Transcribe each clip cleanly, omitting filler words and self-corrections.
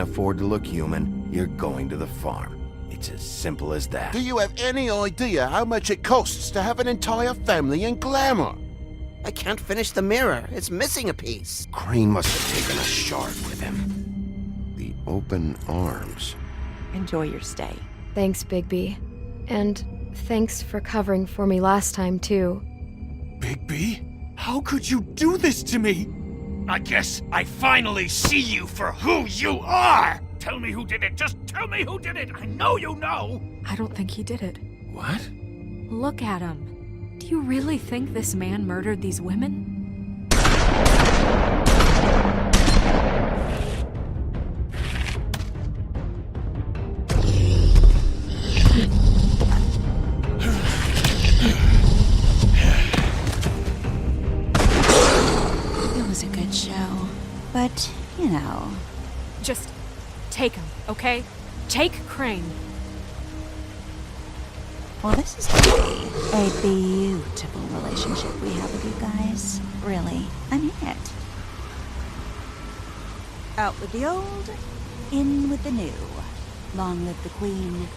afford to look human, you're going to the farm. It's as simple as that. Do you have any idea how much it costs to have an entire family in glamour? I can't finish the mirror. It's missing a piece. Crane must have taken a shard with him. The open arms. Enjoy your stay. Thanks, Bigby. And thanks for covering for me last time, too. Bigby? How could you do this to me? I guess I finally see you for who you are! Tell me who did it! Just tell me who did it! I know you know! I don't think he did it. What? Look at him. Do you really think this man murdered these women? It was a good show, but, you know... Just take him, okay? Take Crane. Well, this is going to be a beautiful relationship we have with you guys. Really, I mean it. Out with the old, in with the new. Long live the Queen.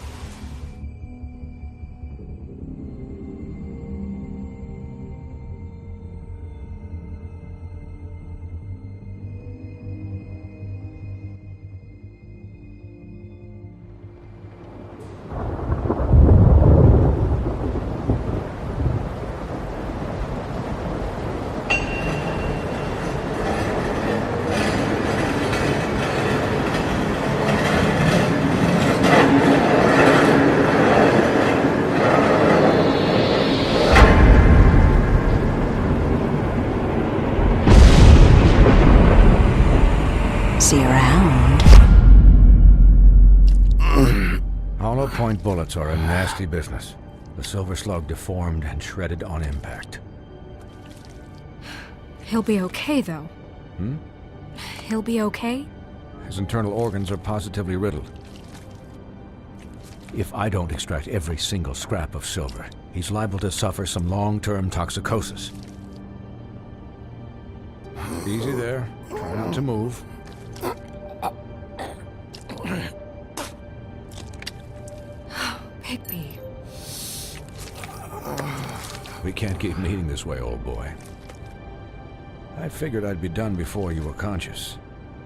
See you around. Hollow point bullets are a nasty business. The silver slug deformed and shredded on impact. He'll be okay, though. He'll be okay? His internal organs are positively riddled. If I don't extract every single scrap of silver, he's liable to suffer some long-term toxicosis. Easy there. Try not to move. Bigby. We can't keep meeting this way, old boy. I figured I'd be done before you were conscious,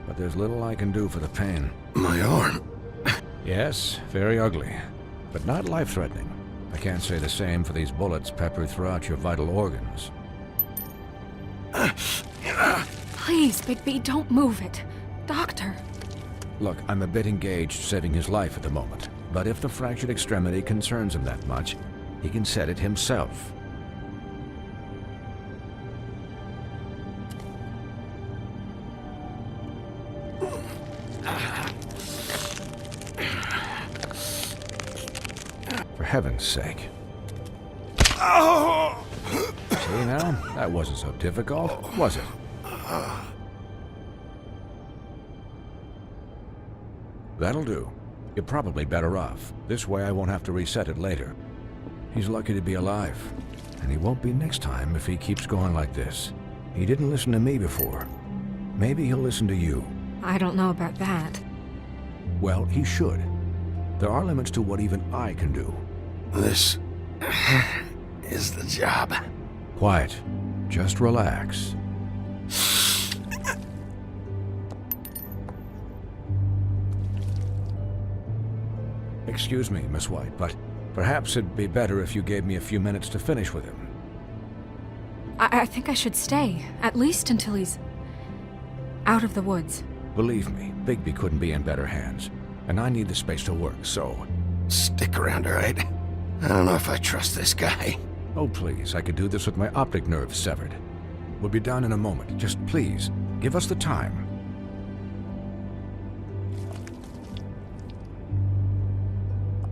but there's little I can do for the pain. My arm. Yes, very ugly, but not life-threatening. I can't say the same for these bullets peppered throughout your vital organs. Please, Bigby, don't move it. Doctor. Look, I'm a bit engaged saving his life at the moment, but if the fractured extremity concerns him that much, he can set it himself. For heaven's sake. See now? That wasn't so difficult, was it? That'll do. You're probably better off. This way I won't have to reset it later. He's lucky to be alive. And he won't be next time if he keeps going like this. He didn't listen to me before. Maybe he'll listen to you. I don't know about that. Well, he should. There are limits to what even I can do. This is the job. Quiet. Just relax. Excuse me, Miss White, but perhaps it'd be better if you gave me a few minutes to finish with him. I think I should stay, at least until he's out of the woods. Believe me, Bigby couldn't be in better hands, and I need the space to work, so... Stick around, all right? I don't know if I trust this guy. Oh, please, I could do this with my optic nerve severed. We'll be done in a moment. Just please, give us the time.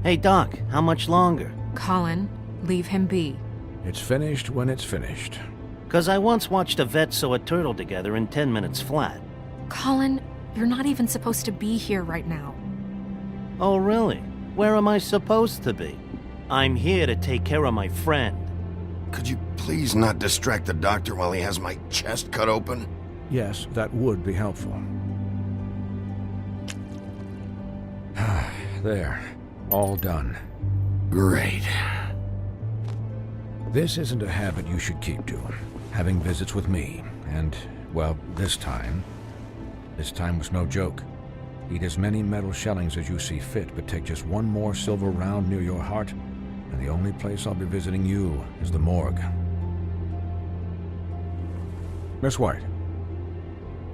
Hey, Doc, how much longer? Colin, leave him be. It's finished when it's finished. 'Cause I once watched a vet sew a turtle together in 10 minutes flat. Colin, you're not even supposed to be here right now. Oh, really? Where am I supposed to be? I'm here to take care of my friend. Could you please not distract the doctor while he has my chest cut open? Yes, that would be helpful. There. All done. Great. This isn't a habit you should keep to. Having visits with me, and, well, this time was no joke. Eat as many metal shellings as you see fit, but take just one more silver round near your heart, and the only place I'll be visiting you is the morgue. Miss White,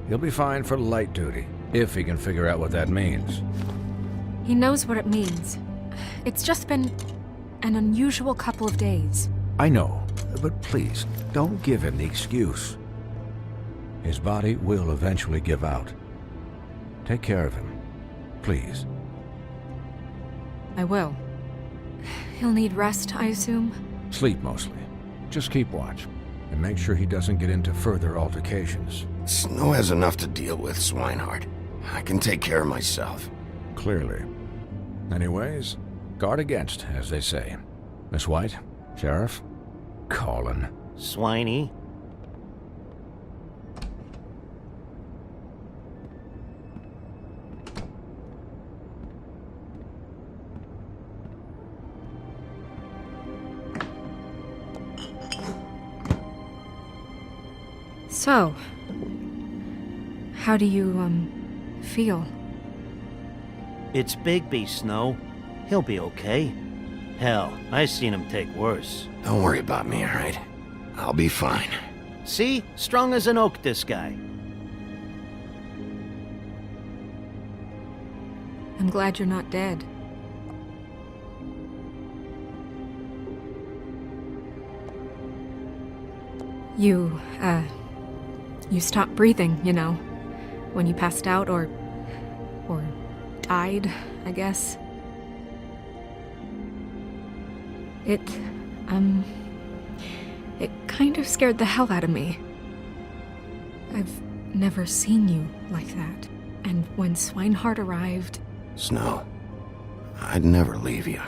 he'll be fine for light duty, if he can figure out what that means. He knows what it means. It's just been an unusual couple of days. I know, but please, don't give him the excuse. His body will eventually give out. Take care of him, please. I will. He'll need rest, I assume? Sleep mostly. Just keep watch, and make sure he doesn't get into further altercations. Snow has enough to deal with, Swinehart. I can take care of myself. Clearly. Anyways, guard against, as they say. Miss White, Sheriff, Colin. Swiney. So, how do you, feel? It's Bigby, Snow. He'll be okay. Hell, I seen him take worse. Don't worry about me, all right? I'll be fine. See? Strong as an oak, this guy. I'm glad you're not dead. You stopped breathing, you know, when you passed out or died, I guess. It kind of scared the hell out of me. I've never seen you like that. And when Swinehart arrived... Snow, I'd never leave you.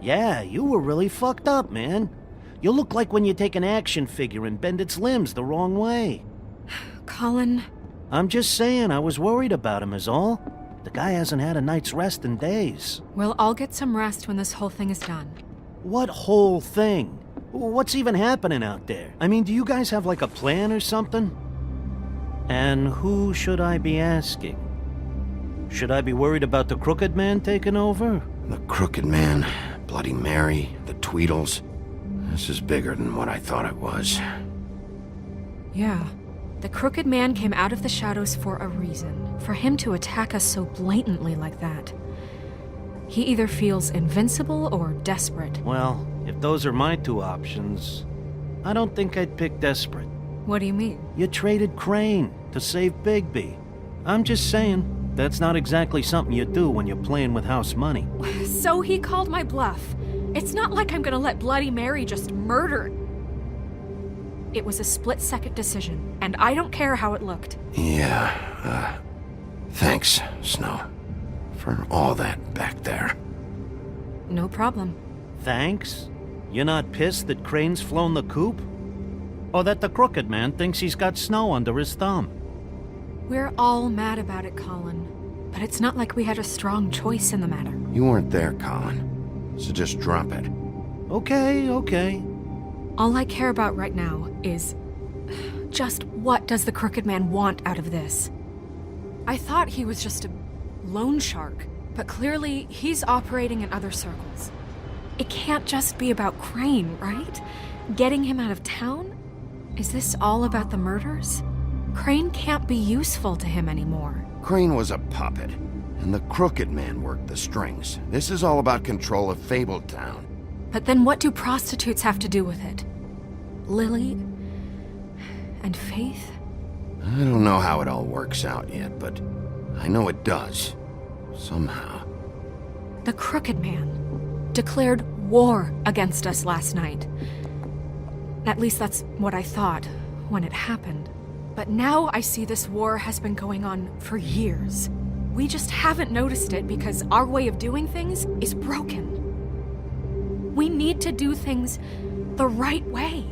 Yeah, you were really fucked up, man. You look like when you take an action figure and bend its limbs the wrong way. Colin... I'm just saying, I was worried about him is all. The guy hasn't had a night's rest in days. Well, I'll get some rest when this whole thing is done. What whole thing? What's even happening out there? I mean, do you guys have like a plan or something? And who should I be asking? Should I be worried about the Crooked Man taking over? The Crooked Man, Bloody Mary, the Tweedles. This is bigger than what I thought it was. Yeah. The Crooked Man came out of the shadows for a reason. For him to attack us so blatantly like that. He either feels invincible or desperate. Well, if those are my two options, I don't think I'd pick desperate. What do you mean? You traded Crane to save Bigby. I'm just saying, that's not exactly something you do when you're playing with house money. So he called my bluff. It's not like I'm gonna let Bloody Mary just murder. It was a split-second decision, and I don't care how it looked. Yeah, thanks, Snow, for all that back there. No problem. Thanks? You're not pissed that Crane's flown the coop? Or that the Crooked Man thinks he's got Snow under his thumb? We're all mad about it, Colin. But it's not like we had a strong choice in the matter. You weren't there, Colin, so just drop it. Okay. All I care about right now is... just what does the Crooked Man want out of this? I thought he was just a loan shark, but clearly he's operating in other circles. It can't just be about Crane, right? Getting him out of town? Is this all about the murders? Crane can't be useful to him anymore. Crane was a puppet, and the Crooked Man worked the strings. This is all about control of Fabletown. But then what do prostitutes have to do with it? Lily? And Faith? I don't know how it all works out yet, but I know it does. Somehow. The Crooked Man declared war against us last night. At least that's what I thought when it happened. But now I see this war has been going on for years. We just haven't noticed it because our way of doing things is broken. We need to do things the right way.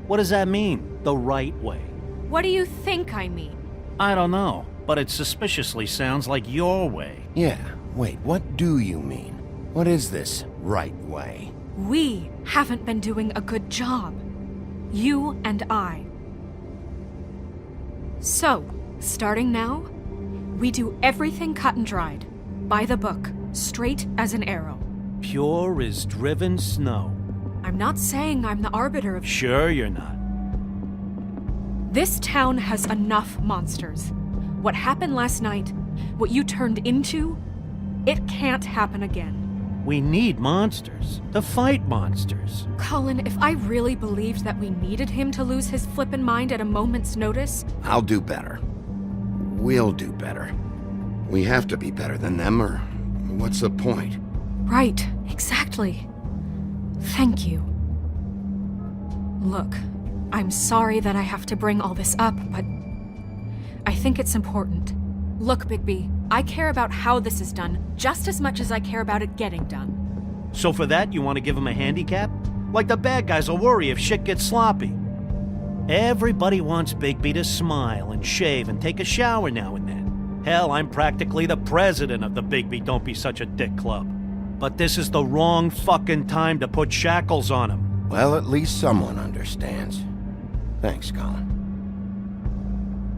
What does that mean, the right way? What do you think I mean? I don't know, but it suspiciously sounds like your way. Yeah, wait, what do you mean? What is this right way? We haven't been doing a good job. You and I. So, starting now, we do everything cut and dried. By the book, straight as an arrow. Pure as driven snow. I'm not saying I'm the arbiter of... Sure you're not. This town has enough monsters. What happened last night, what you turned into, it can't happen again. We need monsters. To fight monsters. Colin, if I really believed that we needed him to lose his flippin' mind at a moment's notice... I'll do better. We'll do better. We have to be better than them, or what's the point? Right, exactly. Thank you. Look, I'm sorry that I have to bring all this up, but I think it's important. Look, Bigby, I care about how this is done just as much as I care about it getting done. So for that, you want to give him a handicap? Like the bad guys will worry if shit gets sloppy. Everybody wants Bigby to smile and shave and take a shower now and then. Hell, I'm practically the president of the Bigby Don't Be Such a Dick Club. But this is the wrong fucking time to put shackles on him. Well, at least someone understands. Thanks, Colin.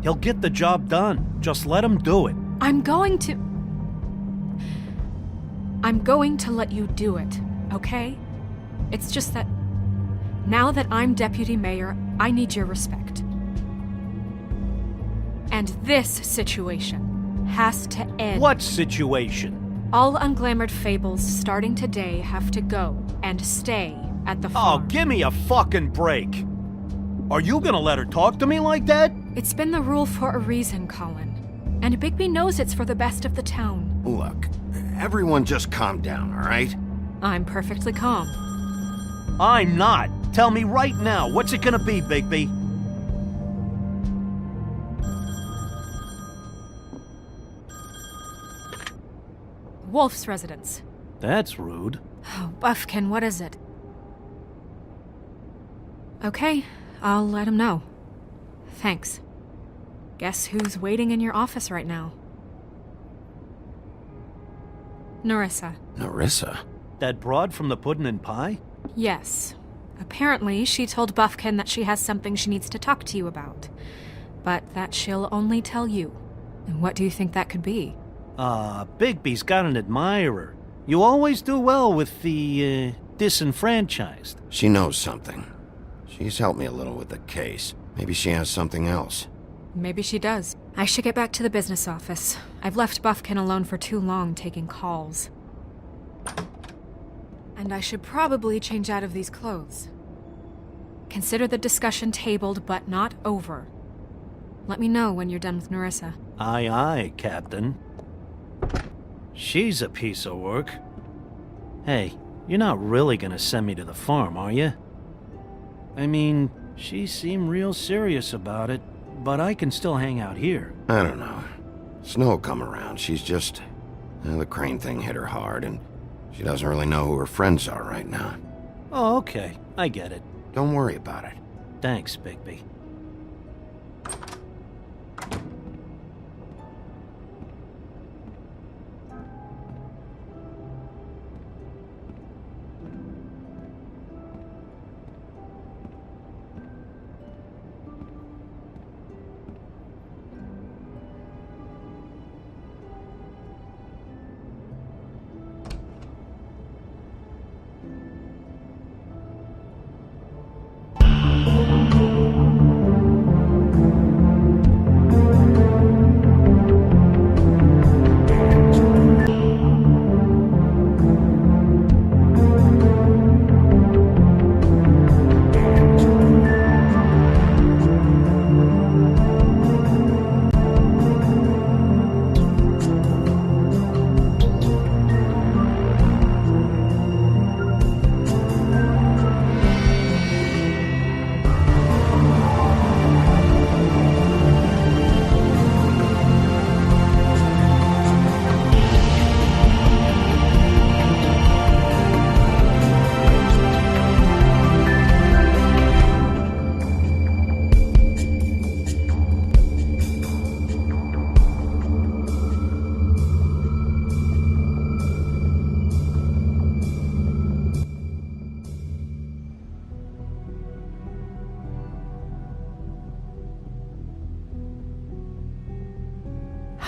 He'll get the job done. Just let him do it. I'm going to let you do it, okay? It's just that now that I'm deputy mayor, I need your respect. And this situation has to end. What situation? All unglamored fables starting today have to go and stay at the farm. Oh, give me a fucking break. Are you gonna let her talk to me like that? It's been the rule for a reason, Colin. And Bigby knows it's for the best of the town. Look, everyone just calm down, all right? I'm perfectly calm. I'm not. Tell me right now, what's it gonna be, Bigby? Wolf's residence. That's rude. Oh, Buffkin, what is it? Okay, I'll let him know. Thanks. Guess who's waiting in your office right now? Narissa. Narissa? That broad from the puddin' and pie? Yes. Apparently, she told Buffkin that she has something she needs to talk to you about. But that she'll only tell you. And what do you think that could be? Bigby's got an admirer. You always do well with the, disenfranchised. She knows something. She's helped me a little with the case. Maybe she has something else. Maybe she does. I should get back to the business office. I've left Buffkin alone for too long taking calls. And I should probably change out of these clothes. Consider the discussion tabled, but not over. Let me know when you're done with Narissa. Aye, aye, Captain. She's a piece of work. Hey, you're not really gonna send me to the farm, are you? I mean, she seemed real serious about it, but I can still hang out here. I don't know. Snow come around. She's just... the crane thing hit her hard, and she doesn't really know who her friends are right now. Oh, okay. I get it. Don't worry about it. Thanks, Bigby.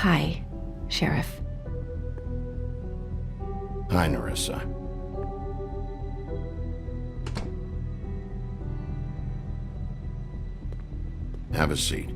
Hi, Sheriff. Hi, Nerissa. Have a seat.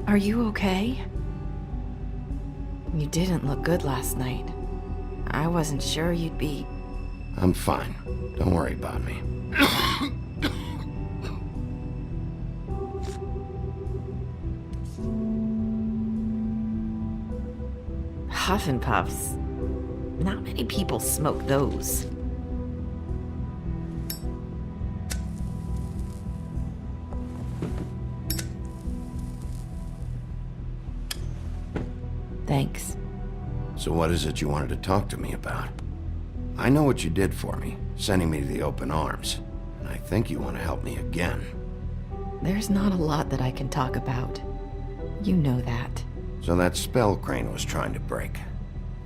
Are you okay? You didn't look good last night. I wasn't sure you'd be... I'm fine. Don't worry about me. Huff and Puffs. Not many people smoke those. Thanks. So what is it you wanted to talk to me about? I know what you did for me, sending me to the open arms. And I think you want to help me again. There's not a lot that I can talk about. You know that. So that spell Crane was trying to break.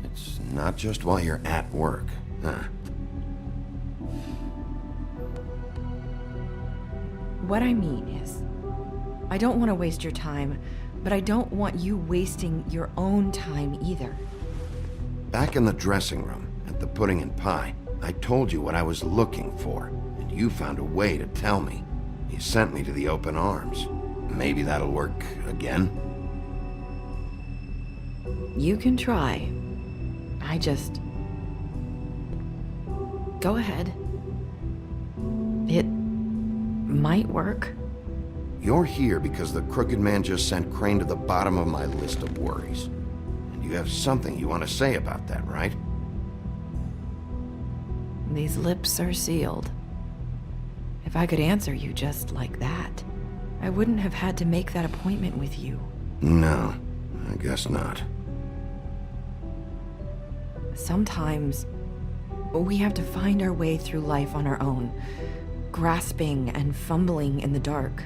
It's not just while you're at work, huh? What I mean is, I don't want to waste your time, but I don't want you wasting your own time either. Back in the dressing room, at the pudding and pie, I told you what I was looking for, and you found a way to tell me. You sent me to the open arms. Maybe that'll work again? You can try. I just... Go ahead. It might work. You're here because the Crooked Man just sent Crane to the bottom of my list of worries. And you have something you want to say about that, right? These lips are sealed. If I could answer you just like that, I wouldn't have had to make that appointment with you. No, I guess not. Sometimes we have to find our way through life on our own, grasping and fumbling in the dark.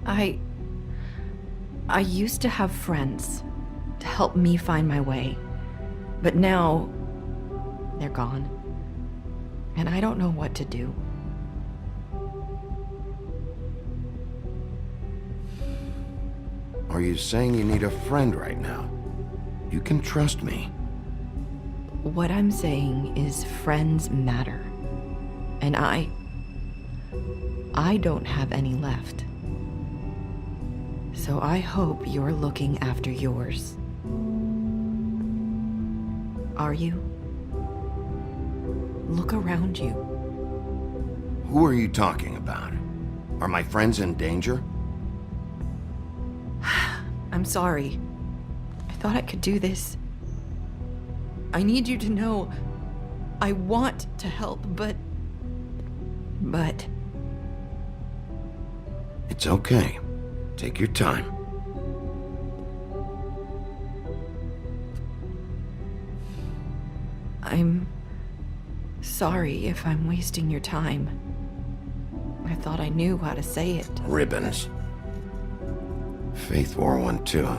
I used to have friends to help me find my way, but now they're gone, and I don't know what to do. Are you saying you need a friend right now? You can trust me. What I'm saying is friends matter, and I don't have any left. So I hope you're looking after yours. Are you? Look around you. Who are you talking about? Are my friends in danger? I'm sorry. I thought I could do this. I need you to know I want to help, but... It's okay. Take your time. I'm sorry if I'm wasting your time. I thought I knew how to say it. Ribbons. Faith wore one too.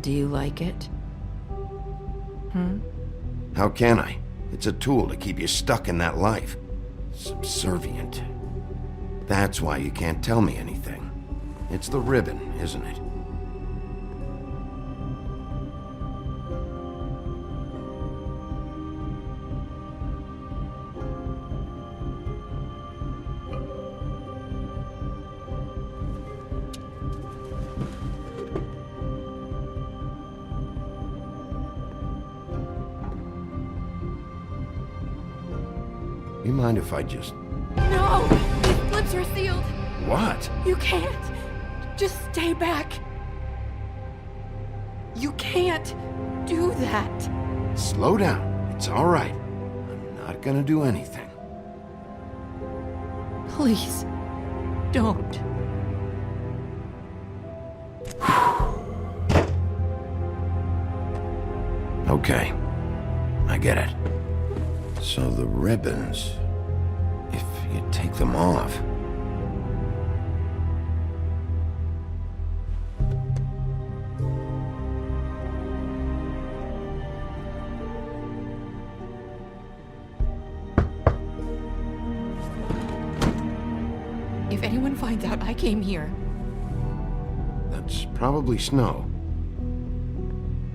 Do you like it? How can I? It's a tool to keep you stuck in that life. Subservient. That's why you can't tell me anything. It's the ribbon, isn't it? You mind if I just... No! These lips are sealed! What? You can't! Just stay back! You can't do that! Slow down. It's all right. I'm not gonna do anything. Please, don't. Okay. I get it. So the ribbons... If you take them off... If anyone finds out I came here... That's probably Snow.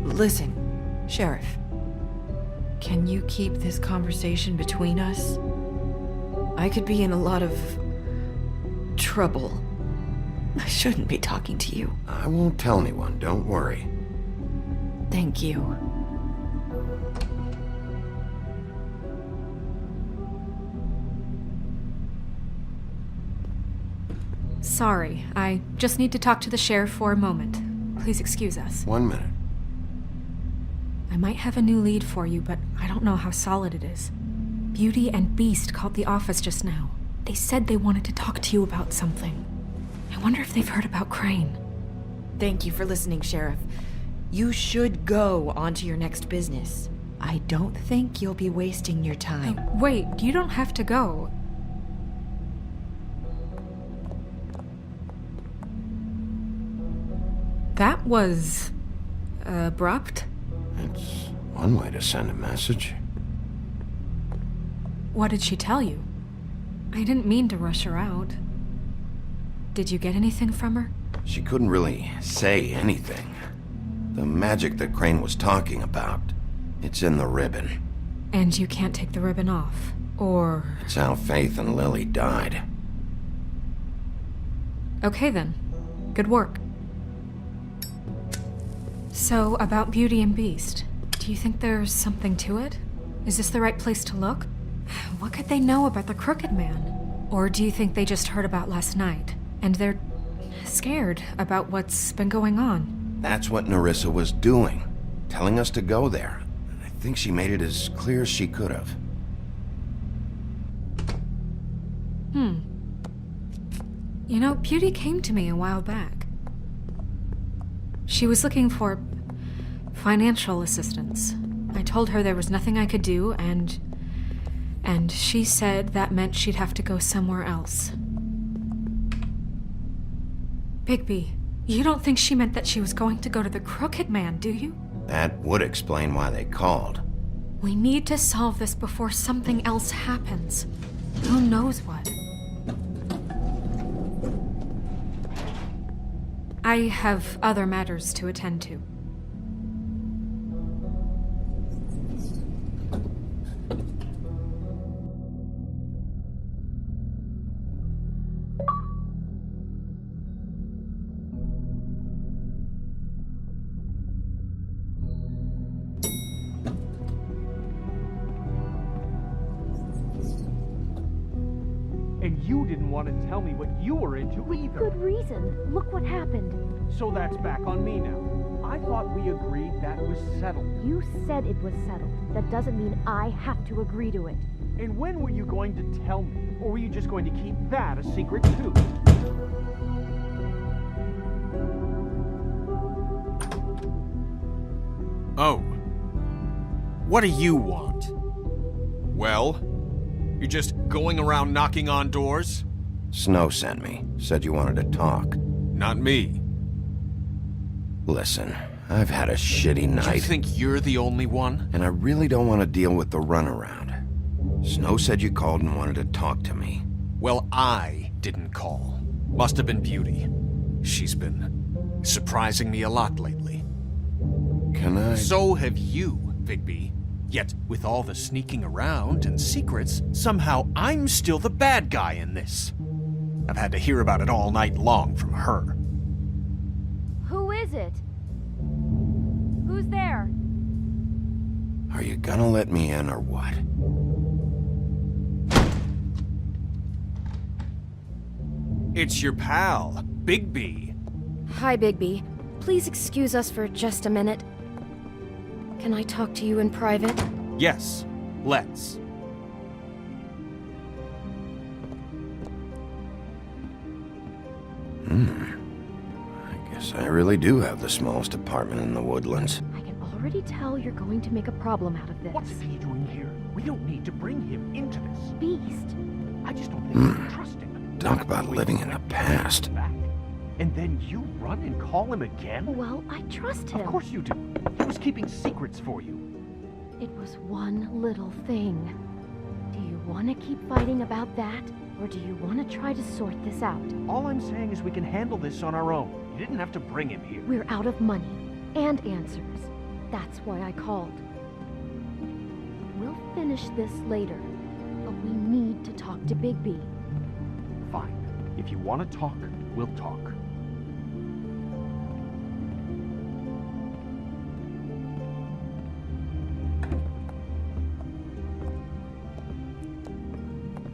Listen, Sheriff. Can you keep this conversation between us? I could be in a lot of... trouble. I shouldn't be talking to you. I won't tell anyone, don't worry. Thank you. Sorry, I just need to talk to the sheriff for a moment. Please excuse us. 1 minute. I might have a new lead for you, but I don't know how solid it is. Beauty and Beast called the office just now. They said they wanted to talk to you about something. I wonder if they've heard about Crane. Thank you for listening, Sheriff. You should go on to your next business. I don't think you'll be wasting your time. Wait, you don't have to go. That was... abrupt? It's one way to send a message. What did she tell you? I didn't mean to rush her out. Did you get anything from her? She couldn't really say anything. The magic that Crane was talking about, it's in the ribbon. And you can't take the ribbon off, or... It's how Faith and Lily died. Okay then. Good work. So, about Beauty and Beast, do you think there's something to it? Is this the right place to look? What could they know about the Crooked Man? Or do you think they just heard about last night, and they're scared about what's been going on? That's what Nerissa was doing, telling us to go there. I think she made it as clear as she could have. You know, Beauty came to me a while back. She was looking for financial assistance. I told her there was nothing I could do, and she said that meant she'd have to go somewhere else. Bigby, you don't think she meant that she was going to go to the Crooked Man, do you? That would explain why they called. We need to solve this before something else happens. Who knows what? I have other matters to attend to. And you didn't want to tell me what you were into either. Good reason. Look what happened. So that's back on me now. I thought we agreed that was settled. You said it was settled. That doesn't mean I have to agree to it. And when were you going to tell me? Or were you just going to keep that a secret too? Oh. What do you want? Well? You're just going around knocking on doors? Snow sent me. Said you wanted to talk. Not me. Listen, I've had a shitty night. You think you're the only one? And I really don't want to deal with the runaround. Snow said you called and wanted to talk to me. Well, I didn't call. Must have been Beauty. She's been surprising me a lot lately. Can I... So have you, Bigby. Yet, with all the sneaking around and secrets, somehow I'm still the bad guy in this. I've had to hear about it all night long from her. Who is it? Who's there? Are you gonna let me in or what? It's your pal, Bigby. Hi, Bigby. Please excuse us for just a minute. Can I talk to you in private? Yes, let's. I guess I really do have the smallest apartment in the woodlands. I can already tell you're going to make a problem out of this. What's he doing here? We don't need to bring him into this. Beast. I just don't think we can trust him. Talk about living in the past. Back. And then you run and call him again? Well, I trust him. Of course you do. He was keeping secrets for you. It was one little thing. Do you want to keep fighting about that? Or do you want to try to sort this out? All I'm saying is we can handle this on our own. You didn't have to bring him here. We're out of money and answers. That's why I called. We'll finish this later, but we need to talk to Bigby. Fine. If you want to talk, we'll talk.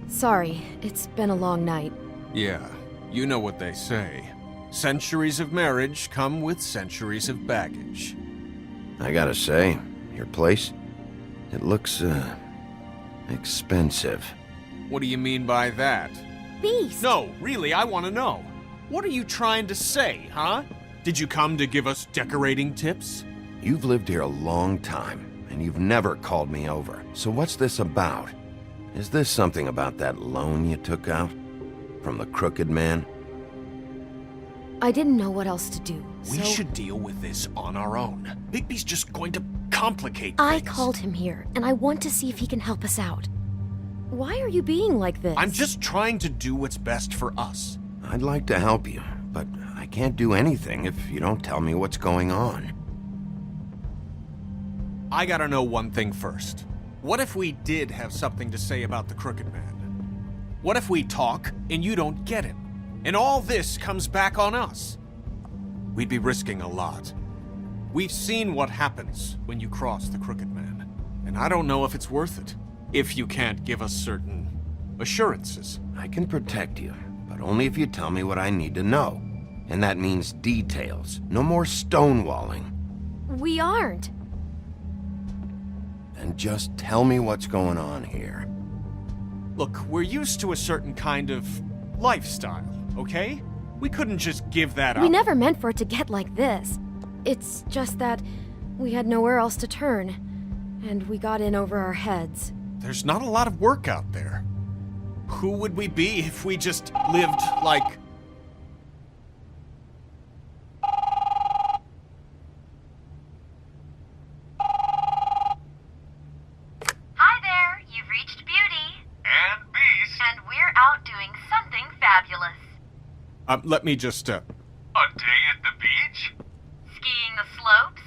Sorry, it's been a long night. Yeah, you know what they say. Centuries of marriage come with centuries of baggage. I gotta say, your place, it looks, expensive. What do you mean by that? Beast! No, really, I want to know. What are you trying to say, huh? Did you come to give us decorating tips? You've lived here a long time, and you've never called me over. So what's this about? Is this something about that loan you took out? From the Crooked Man? I didn't know what else to do, We so should deal with this on our own. Bigby's just going to complicate I things. called him here, and I want to see if he can help us out. Why are you being like this? I'm just trying to do what's best for us. I'd like to help you, but I can't do anything if you don't tell me what's going on. I gotta know one thing first. What if we did have something to say about the Crooked Man? What if we talk and you don't get him? And all this comes back on us? We'd be risking a lot. We've seen what happens when you cross the Crooked Man, and I don't know if it's worth it, if you can't give us certain assurances. I can protect you, but only if you tell me what I need to know. And that means details. No more stonewalling. We aren't. And just tell me what's going on here. Look, we're used to a certain kind of lifestyle, okay? We couldn't just give that up. We never meant for it to get like this. It's just that we had nowhere else to turn, and we got in over our heads. There's not a lot of work out there. Who would we be if we just lived like... Hi there, you've reached Beauty. And Beast. And we're out doing something fabulous. Let me just, A day at the beach? Skiing the slopes?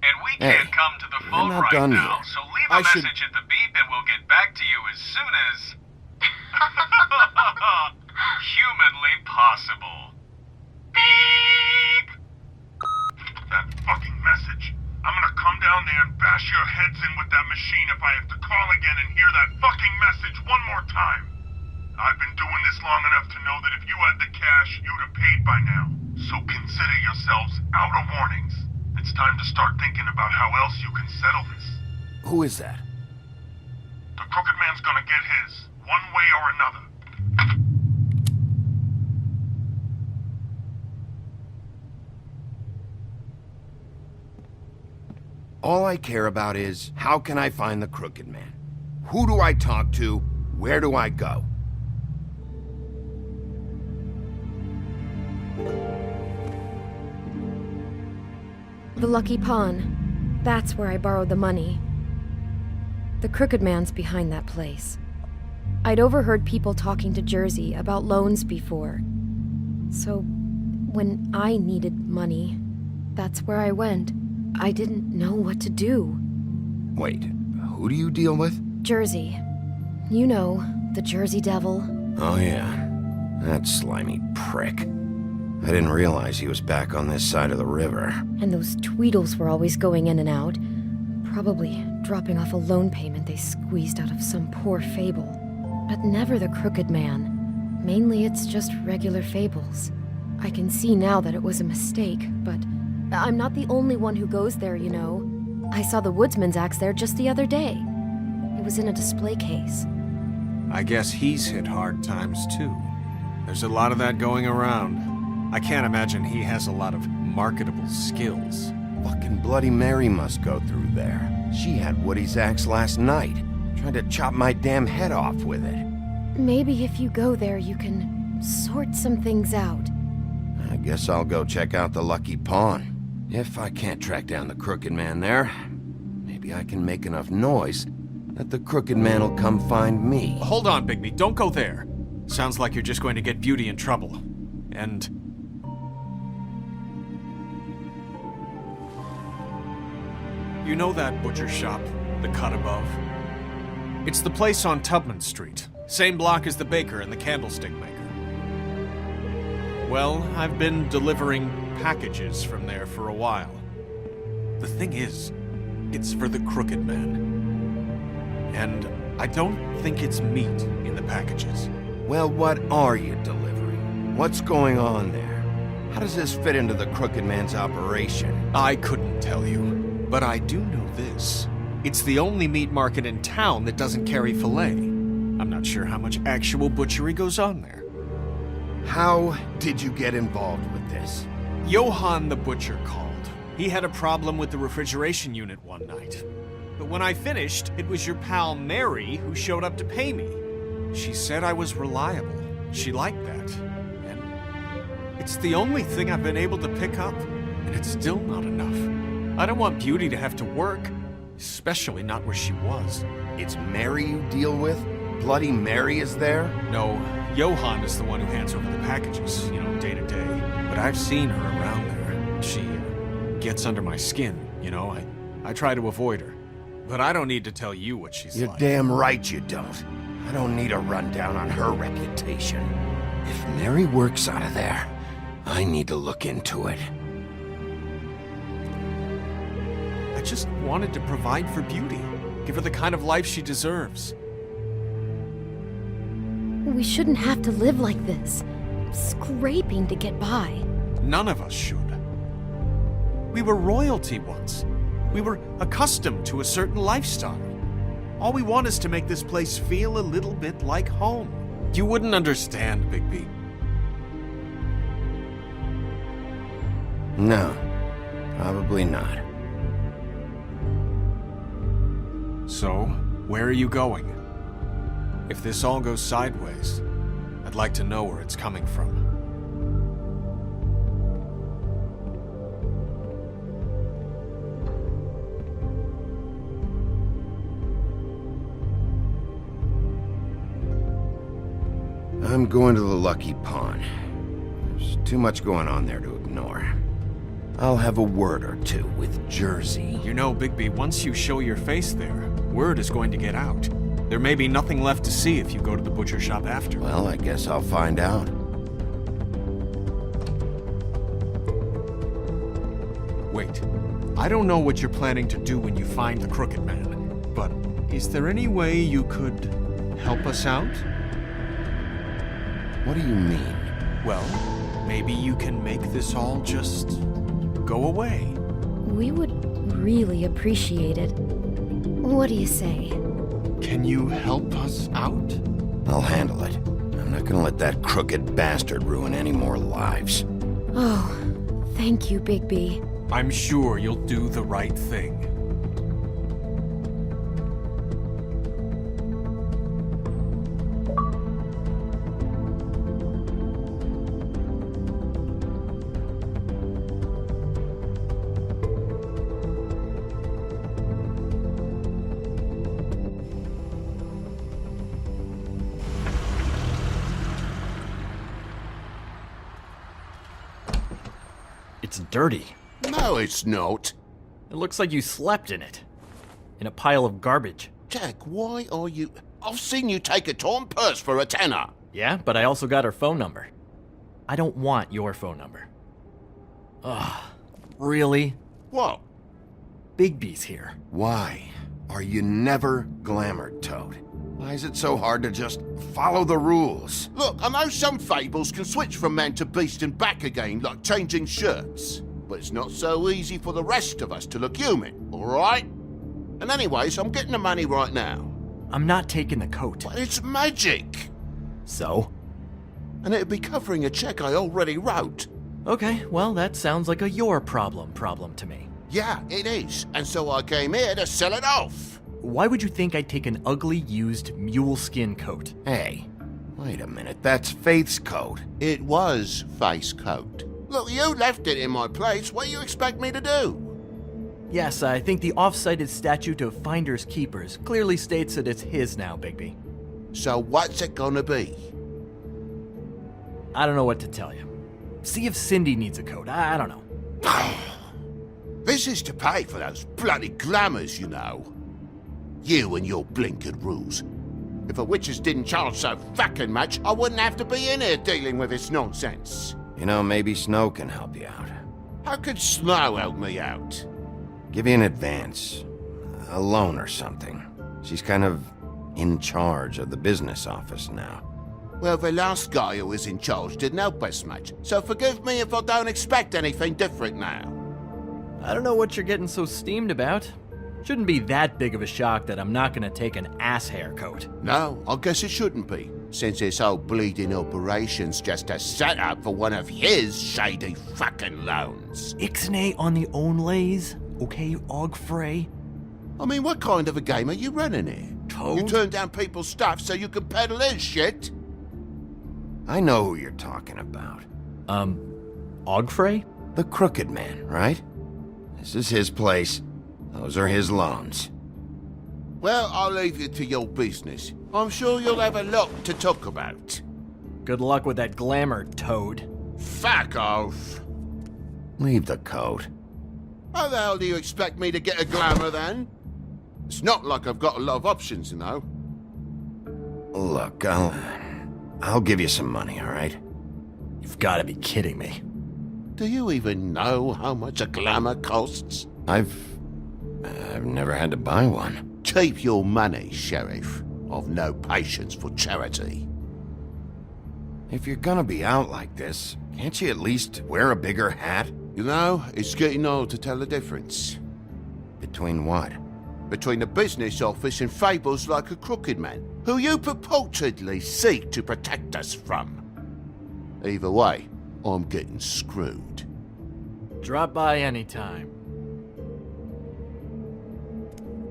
And we Hey, can't come to the we're phone not right done now, yet. so leave a I should- message at the beep and we'll get back to you as soon as... humanly possible. Beep! That fucking message. I'm gonna come down there and bash your heads in with that machine if I have to call again and hear that fucking message one more time. I've been doing this long enough to know that if you had the cash, you'd have paid by now. So consider yourselves out of warnings. It's time to start thinking about how else you can settle this. Who is that? The Crooked Man's gonna get his, one way or another. All I care about is, how can I find the Crooked Man? Who do I talk to? Where do I go? The Lucky Pawn. That's where I borrowed the money. The Crooked Man's behind that place. I'd overheard people talking to Jersey about loans before. So, when I needed money, that's where I went. I didn't know what to do. Wait, who do you deal with? Jersey. You know, the Jersey Devil. Oh yeah, that slimy prick. I didn't realize he was back on this side of the river. And those Tweedles were always going in and out. Probably dropping off a loan payment they squeezed out of some poor fable. But never the Crooked Man. Mainly it's just regular fables. I can see now that it was a mistake, but I'm not the only one who goes there, you know. I saw the woodsman's axe there just the other day. It was in a display case. I guess he's hit hard times too. There's a lot of that going around. I can't imagine he has a lot of marketable skills. Fucking Bloody Mary must go through there. She had Woody's axe last night. Tried to chop my damn head off with it. Maybe if you go there, you can sort some things out. I guess I'll go check out the Lucky Pawn. If I can't track down the Crooked Man there, maybe I can make enough noise That the crooked man will come find me. Hold on, Bigby. Don't go there. Sounds like you're just going to get Beauty in trouble. And... you know that butcher shop, the cut above? It's the place on Tubman Street. Same block as the baker and the candlestick maker. Well, I've been delivering packages from there for a while. The thing is, it's for the Crooked Man. And I don't think it's meat in the packages. Well, what are you delivering? What's going on there? How does this fit into the Crooked Man's operation? I couldn't tell you, but I do know this. It's the only meat market in town that doesn't carry filet. I'm not sure how much actual butchery goes on there. How did you get involved with this? Johann the butcher called. He had a problem with the refrigeration unit one night. But when I finished, it was your pal Mary who showed up to pay me. She said I was reliable. She liked that. And it's the only thing I've been able to pick up, and it's still not enough. I don't want Beauty to have to work, especially not where she was. It's Mary you deal with? Bloody Mary is there? No, Johann is the one who hands over the packages, day to day. But I've seen her around there. She gets under my skin, I try to avoid her. But I don't need to tell you what she's You're like. damn right you don't. I don't need a rundown on her reputation. If Mary works out of there, I need to look into it. I just wanted to provide for Beauty. Give her the kind of life she deserves. We shouldn't have to live like this, scraping to get by. None of us should. We were royalty once. We were accustomed to a certain lifestyle. All we want is to make this place feel a little bit like home. You wouldn't understand, Bigby. No, probably not. So, where are you going? If this all goes sideways, I'd like to know where it's coming from. I'm going to the Lucky Pawn. There's too much going on there to ignore. I'll have a word or two with Jersey. You know, Bigby, once you show your face there, word is going to get out. There may be nothing left to see if you go to the butcher shop after. Well, I guess I'll find out. Wait, I don't know what you're planning to do when you find the Crooked Man, but is there any way you could help us out? What do you mean? Well, maybe you can make this all just go away. We would really appreciate it. What do you say? Can you help us out? I'll handle it. I'm not gonna let that crooked bastard ruin any more lives. Oh, thank you, Bigby. I'm sure you'll do the right thing. It's dirty. No, it's not. It looks like you slept in it. In a pile of garbage. Jack, why are you... I've seen you take a torn purse for a tenner. Yeah, but I also got her phone number. I don't want your phone number. Ugh, really? What? Bigby's here. Why are you never glamored, Toad? Why is it so hard to just follow the rules? Look, I know some fables can switch from man to beast and back again, like changing shirts. But it's not so easy for the rest of us to look human, alright? And anyways, I'm getting the money right now. I'm not taking the coat. But it's magic! So? And it'd be covering a check I already wrote. Okay, well, that sounds like a your problem to me. Yeah, it is. And so I came here to sell it off. Why would you think I'd take an ugly, used mule skin coat? Hey, wait a minute, that's Faith's coat. It was Faith's coat. Look, you left it in my place. What do you expect me to do? Yes, I think the off-cited statute of Finders Keepers clearly states that it's his now, Bigby. So what's it gonna be? I don't know what to tell you. See if Cindy needs a coat. I don't know. This is to pay for those bloody glamours, you know. You and your blinkered rules. If the witches didn't charge so fucking much, I wouldn't have to be in here dealing with this nonsense. You know, maybe Snow can help you out. How could Snow help me out? Give you an advance. A loan or something. She's kind of in charge of the business office now. Well, the last guy who was in charge didn't help us much, so forgive me if I don't expect anything different now. I don't know what you're getting so steamed about. Shouldn't be that big of a shock that I'm not gonna take an ass haircut. No, I guess it shouldn't be, since this whole bleeding operation's just a setup for one of his shady fucking loans. Ixnay on the own lays, okay, Og Frey? I mean, what kind of a game are you running here? Toad? You turn down people's stuff so you can peddle his shit? I know who you're talking about. Og Frey? The Crooked Man, right? This is his place. Those are his loans. Well, I'll leave you to your business. I'm sure you'll have a lot to talk about. Good luck with that glamour, Toad. Fuck off. Leave the coat. How the hell do you expect me to get a glamour then? It's not like I've got a lot of options, you know. Look, I'll give you some money, all right? You've gotta be kidding me. Do you even know how much a glamour costs? I've never had to buy one. Keep your money, Sheriff. I've no patience for charity. If you're gonna be out like this, can't you at least wear a bigger hat? You know, it's getting old to tell the difference. Between what? Between the business office and fables like a Crooked Man, who you purportedly seek to protect us from. Either way, I'm getting screwed. Drop by anytime.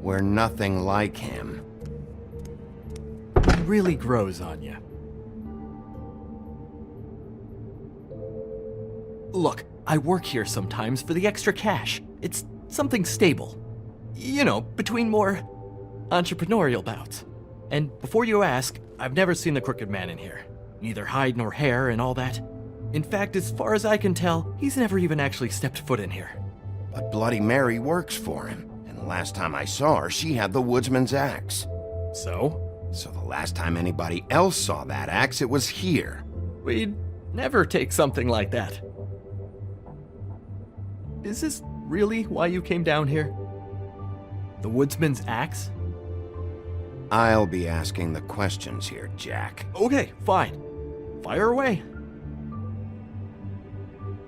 We're nothing like him. It really grows on you. Look, I work here sometimes for the extra cash. It's something stable. You know, between more entrepreneurial bouts. And before you ask, I've never seen the Crooked Man in here. Neither hide nor hair and all that. In fact, as far as I can tell, he's never even actually stepped foot in here. But Bloody Mary works for him. And the last time I saw her, she had the woodsman's axe. So? So the last time anybody else saw that axe, it was here. We'd never take something like that. Is this really why you came down here? The woodsman's axe? I'll be asking the questions here, Jack. Okay, fine. Fire away.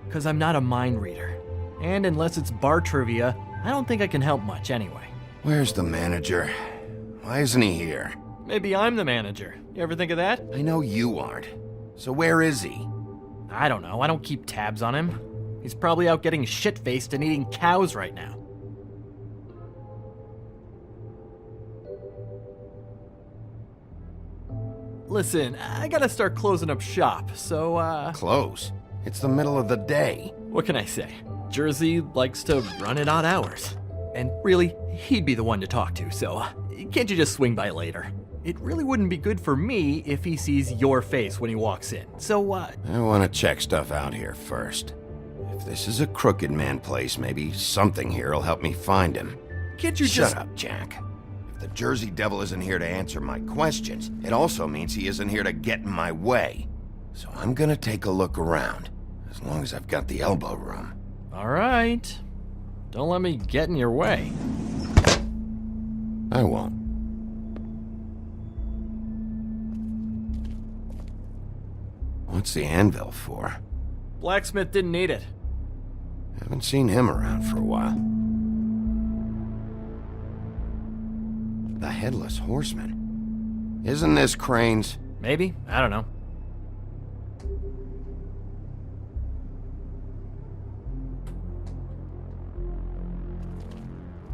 Because I'm not a mind reader. And unless it's bar trivia, I don't think I can help much anyway. Where's the manager? Why isn't he here? Maybe I'm the manager. You ever think of that? I know you aren't. So where is he? I don't know. I don't keep tabs on him. He's probably out getting shit-faced and eating cows right now. Listen, I gotta start closing up shop, so, Close? It's the middle of the day. What can I say? Jersey likes to run at odd hours. And really, he'd be the one to talk to, so can't you just swing by later? It really wouldn't be good for me if he sees your face when he walks in, so, I want to check stuff out here first. If this is a Crooked Man place, maybe something here will help me find him. Can't you just— Shut up, Jack. If the Jersey Devil isn't here to answer my questions, it also means he isn't here to get in my way. So I'm gonna take a look around, as long as I've got the elbow room. All right. Don't let me get in your way. I won't. What's the anvil for? Blacksmith didn't need it. Haven't seen him around for a while. The Headless Horseman. Isn't this Crane's? Maybe. I don't know.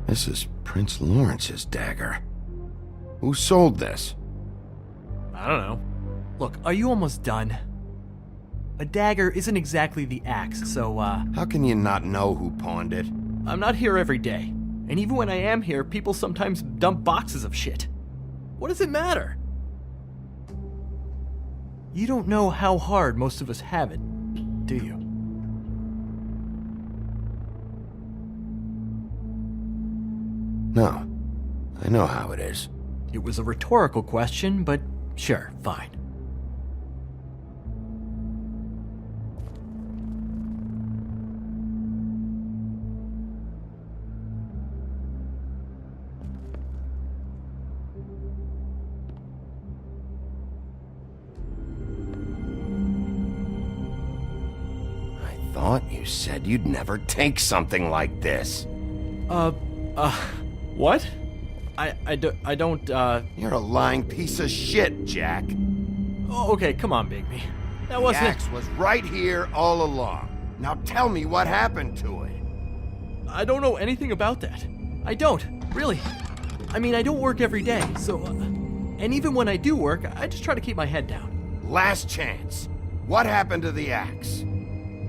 This is Prince Lawrence's dagger. Who sold this? I don't know. Look, are you almost done? A dagger isn't exactly the axe, so, How can you not know who pawned it? I'm not here every day. And even when I am here, people sometimes dump boxes of shit. What does it matter? You don't know how hard most of us have it, do you? No. I know how it is. It was a rhetorical question, but sure, fine. I thought you said you'd never take something like this. What? I don't, You're a lying piece of shit, Jack. Oh, okay, come on, Bigby. That wasn't... The axe was right here all along. Now tell me what happened to it. I don't know anything about that. I don't, really. I mean, I don't work every day, so... and even when I do work, I just try to keep my head down. Last chance. What happened to the axe?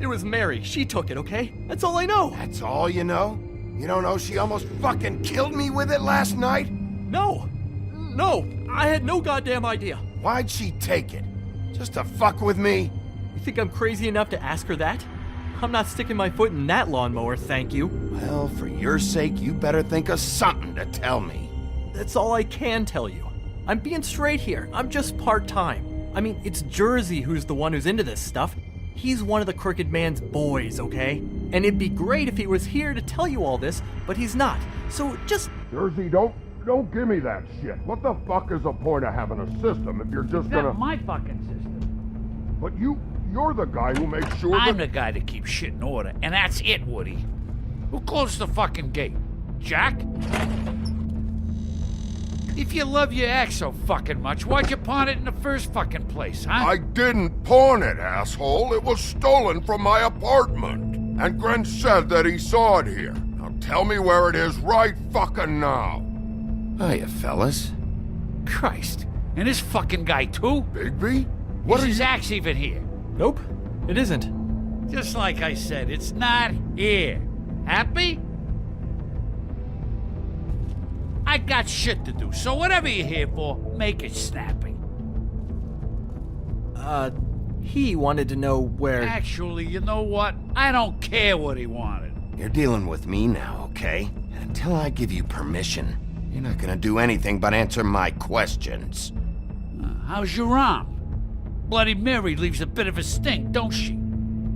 It was Mary. She took it, okay? That's all I know. That's all you know? You don't know she almost fucking killed me with it last night? No! No! I had no goddamn idea. Why'd she take it? Just to fuck with me? You think I'm crazy enough to ask her that? I'm not sticking my foot in that lawnmower, thank you. Well, for your sake, you better think of something to tell me. That's all I can tell you. I'm being straight here. I'm just part-time. I mean, it's Jersey who's the one who's into this stuff. He's one of the Crooked Man's boys, okay? And it'd be great if he was here to tell you all this, but he's not. So just... Jersey, don't give me that shit. What the fuck is the point of having a system if you're just gonna... That's my fucking system. But you're the guy who makes sure I'm the guy that keeps shit in order, and that's it, Woody. Who closed the fucking gate? Jack? If you love your ex so fucking much, why'd you pawn it in the first fucking place, huh? I didn't pawn it, asshole. It was stolen from my apartment. And Gren said that he saw it here. Now tell me where it is right fucking now. Hiya, fellas. Christ. And this fucking guy, too? Bigby? What is is his axe even here? Nope, it isn't. Just like I said, it's not here. Happy? I got shit to do, so whatever you're here for, make it snappy. He wanted to know where... Actually, you know what? I don't care what he wanted. You're dealing with me now, okay? And until I give you permission, you're not gonna do anything but answer my questions. How's your arm? Bloody Mary leaves a bit of a stink, don't she?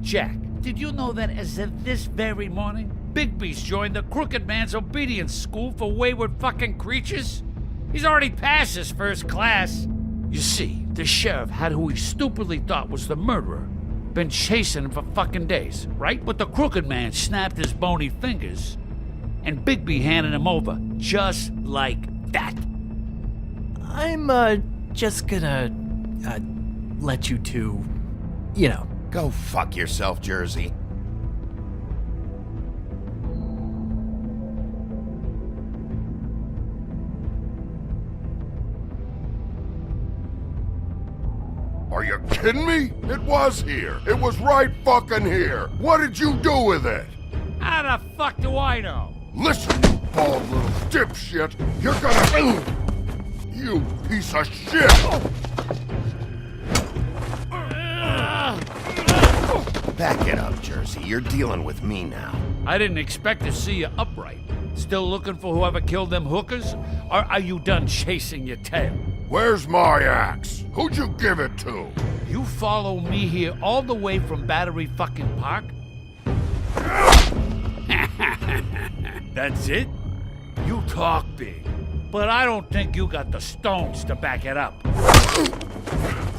Jack, did you know that as of this very morning, Bigby's joined the Crooked Man's obedience school for wayward fucking creatures? He's already passed his first class. You see, the sheriff had who he stupidly thought was the murderer. Been chasing him for fucking days, right? But the Crooked Man snapped his bony fingers, and Bigby handed him over just like that. I'm, just gonna, let you two, you know. Go fuck yourself, Jersey. Are you kidding me? It was here. It was right fucking here. What did you do with it? How the fuck do I know? Listen, you bald little dipshit. You're gonna... You piece of shit! Back it up, Jersey. You're dealing with me now. I didn't expect to see you upright. Still looking for whoever killed them hookers? Or are you done chasing your tail? Where's my axe? Who'd you give it to? You follow me here all the way from Battery fucking Park? That's it? You talk big, but I don't think you got the stones to back it up.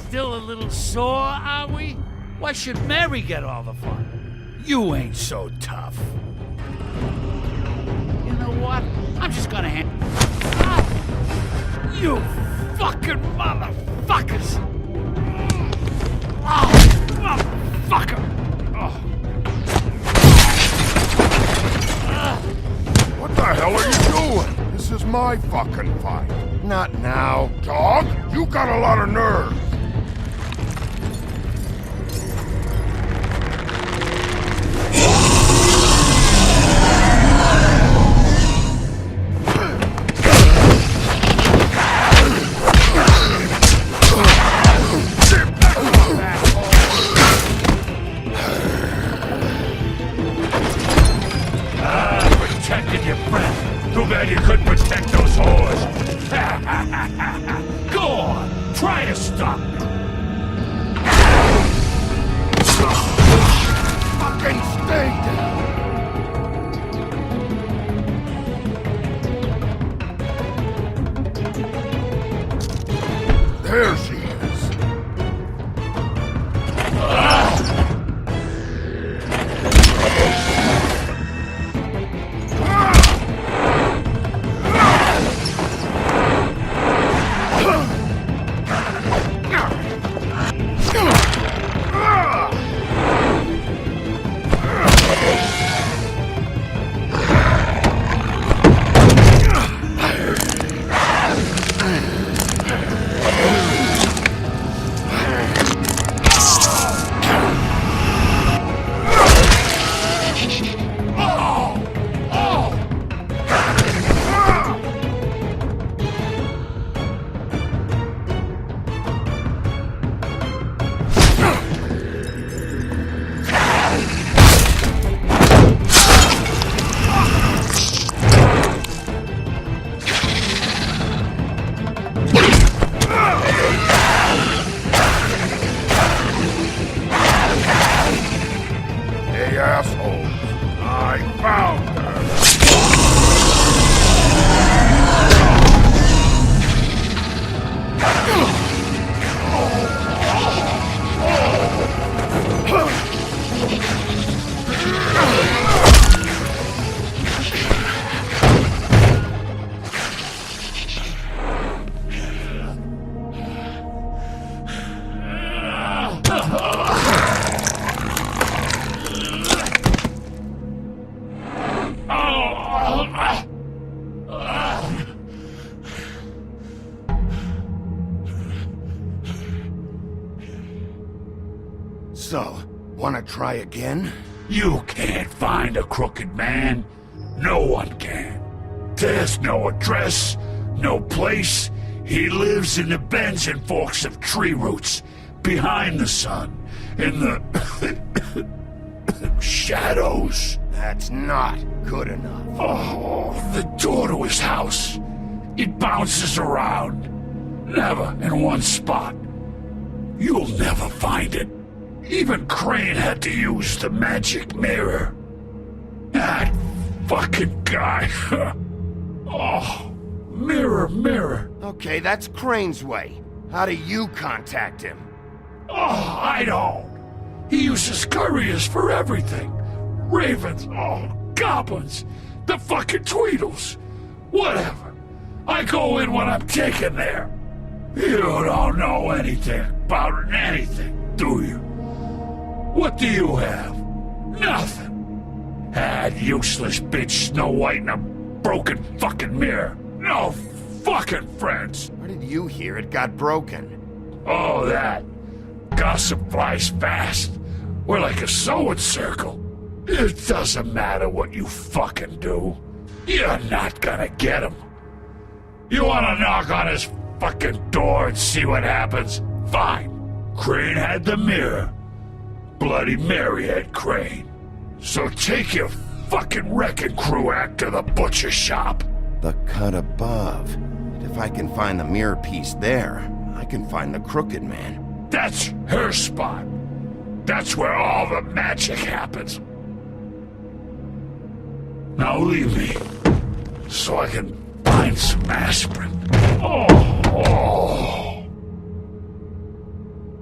Still a little sore, are we? Why should Mary get all the fun? You ain't so tough. You know what? I'm just gonna hand... Ah! You fucking motherfuckers! Oh, motherfucker! Oh. What the hell are you doing? This is my fucking fight. Not now. Dog, you got a lot of nerve. assholes! I found her! So, wanna try again? You can't find a crooked man. No one can. There's no address, no place. He lives in the bends and forks of tree roots, behind the sun, in the shadows. That's not good enough. Oh, the door to his house. It bounces around. Never in one spot. You'll never find it. Even Crane had to use the magic mirror. That fucking guy. Oh, mirror, mirror. Okay, that's Crane's way. How do you contact him? Oh, I don't. He uses couriers for everything. Ravens, goblins, the fucking Tweedles. Whatever. I go in when I'm taken there. You don't know anything about anything, do you? What do you have? Nothing. That useless bitch Snow White and a broken fucking mirror. No fucking friends. Where did you hear it got broken? Oh, that. Gossip flies fast. We're like a sewing circle. It doesn't matter what you fucking do. You're not gonna get him. You wanna knock on his fucking door and see what happens? Fine. Crane had the mirror. Bloody Mary had Crane. So take your fucking wrecking crew act to the butcher shop. The cut above. If I can find the mirror piece there, I can find the crooked man. That's her spot. That's where all the magic happens. Now leave me, so I can find some aspirin. Oh.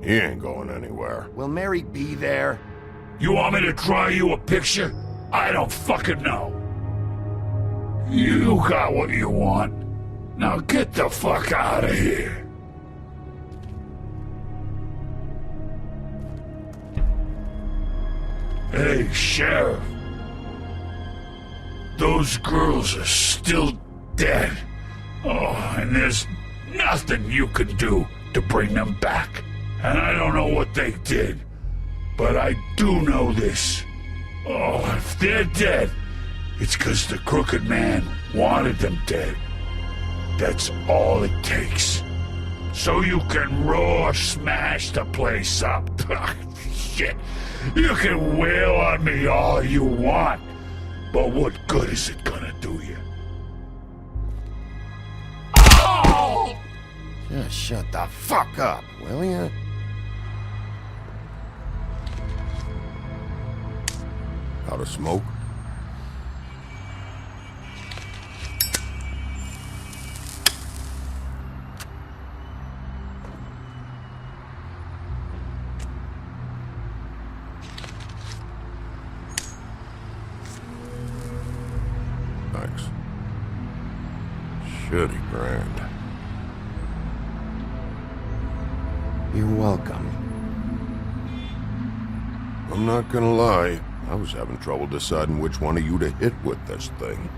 He ain't going anywhere. Will Mary be there? You want me to draw you a picture? I don't fucking know. You got what you want. Now get the fuck out of here. Hey, Sheriff. Those girls are still dead. Oh, and there's nothing you can do to bring them back. And I don't know what they did, but I do know this. Oh, if they're dead, it's 'cause the Crooked Man wanted them dead. That's all it takes. So you can roar smash the place up. Shit, you can wail on me all you want, but what good is it gonna do you? Oh! Just shut the fuck up, will ya? Out of smoke? Thanks. Shitty grand. You're welcome. I'm not gonna lie. I was having trouble deciding which one of you to hit with this thing.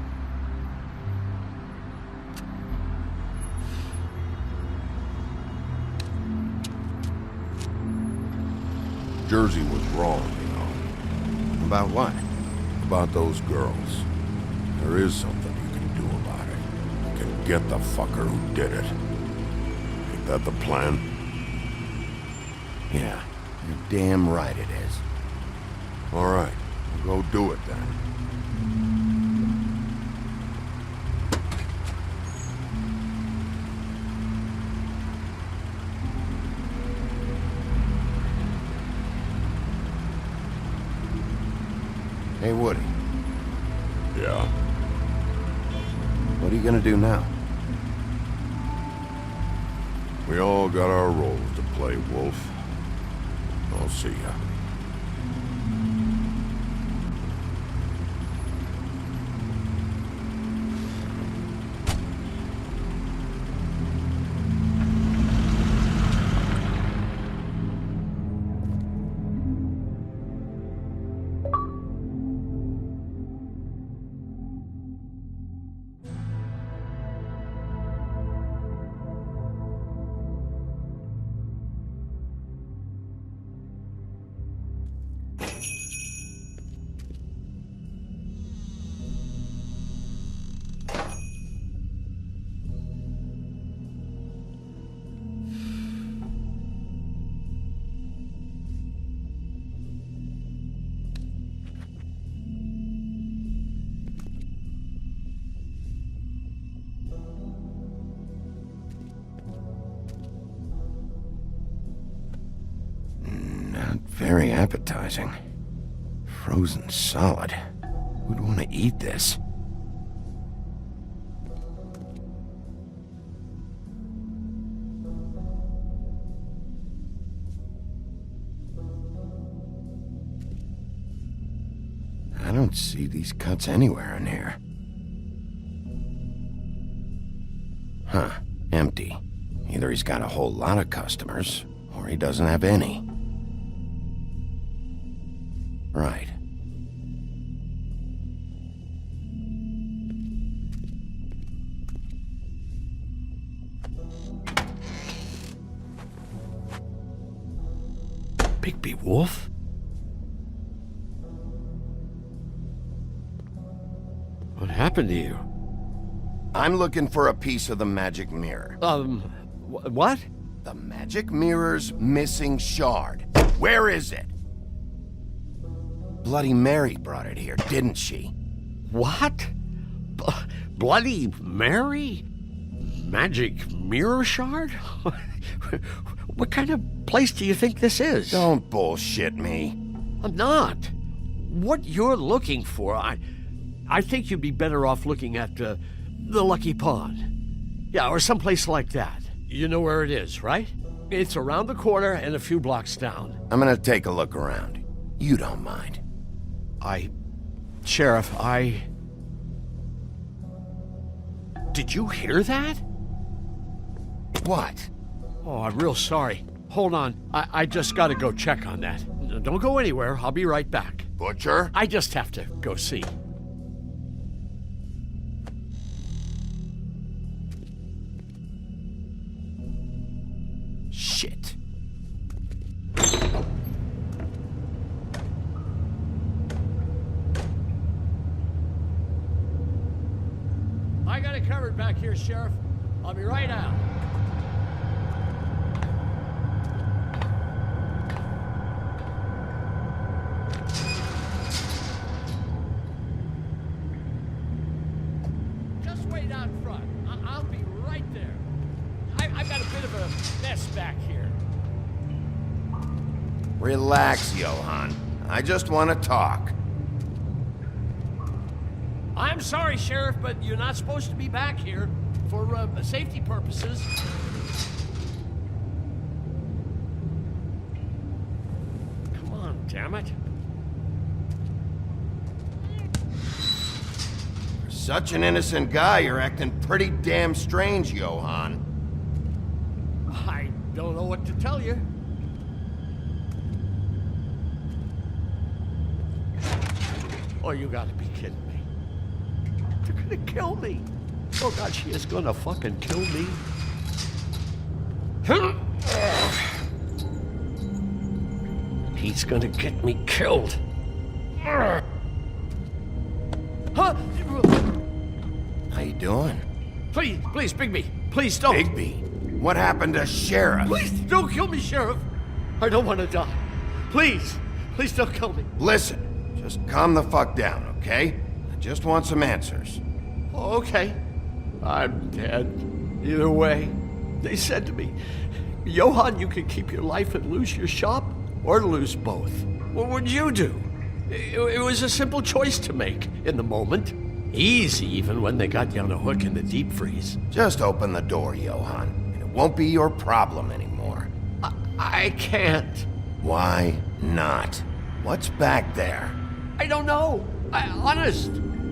Jersey was wrong, you know. About what? About those girls. There is something you can do about it. You can get the fucker who did it. Ain't that the plan? Yeah, you're damn right it is. All right. Go do it then. Hey, Woody. Yeah? What are you gonna do now? We all got our roles to play, Wolf. I'll see ya. Very appetizing. Frozen solid. Who'd want to eat this? I don't see these cuts anywhere in here. Huh. Empty. Either he's got a whole lot of customers, or he doesn't have any. Right. Bigby Wolf? What happened to you? I'm looking for a piece of the magic mirror. What? The magic mirror's missing shard. Where is it? Bloody Mary brought it here, didn't she? What? Bloody Mary? Magic mirror shard? What kind of place do you think this is? Don't bullshit me. I'm not. What you're looking for, I think you'd be better off looking at the Lucky Pond. Yeah, or someplace like that. You know where it is, right? It's around the corner and a few blocks down. I'm gonna take a look around. You don't mind. Sheriff, Did you hear that? What? Oh, I'm real sorry. Hold on. I just gotta go check on that. Don't go anywhere. I'll be right back. Butcher? I just have to go see. Shit. I got it covered back here, Sheriff. I'll be right out. Just wait out front. I'll be right there. I've got a bit of a mess back here. Relax, Johann. I just want to talk. I'm sorry, Sheriff, but you're not supposed to be back here for safety purposes. Come on, damn it. For such an innocent guy, you're acting pretty damn strange, Johann. I don't know what to tell you. Oh, you gotta be kidding me. They're gonna kill me. Oh God, she is gonna fucking kill me. He's gonna get me killed. Huh? How you doing? Please, Bigby, please don't. Bigby? What happened to Sheriff? Please don't kill me, Sheriff. I don't want to die. Please don't kill me. Listen, just calm the fuck down, okay? I just want some answers. Okay. I'm dead. Either way. They said to me, Johann, you can keep your life and lose your shop, or lose both. What would you do? It was a simple choice to make in the moment. Easy, even when they got you on a hook in the deep freeze. Just open the door, Johann, and it won't be your problem anymore. I can't. Why not? What's back there? I don't know. Honest.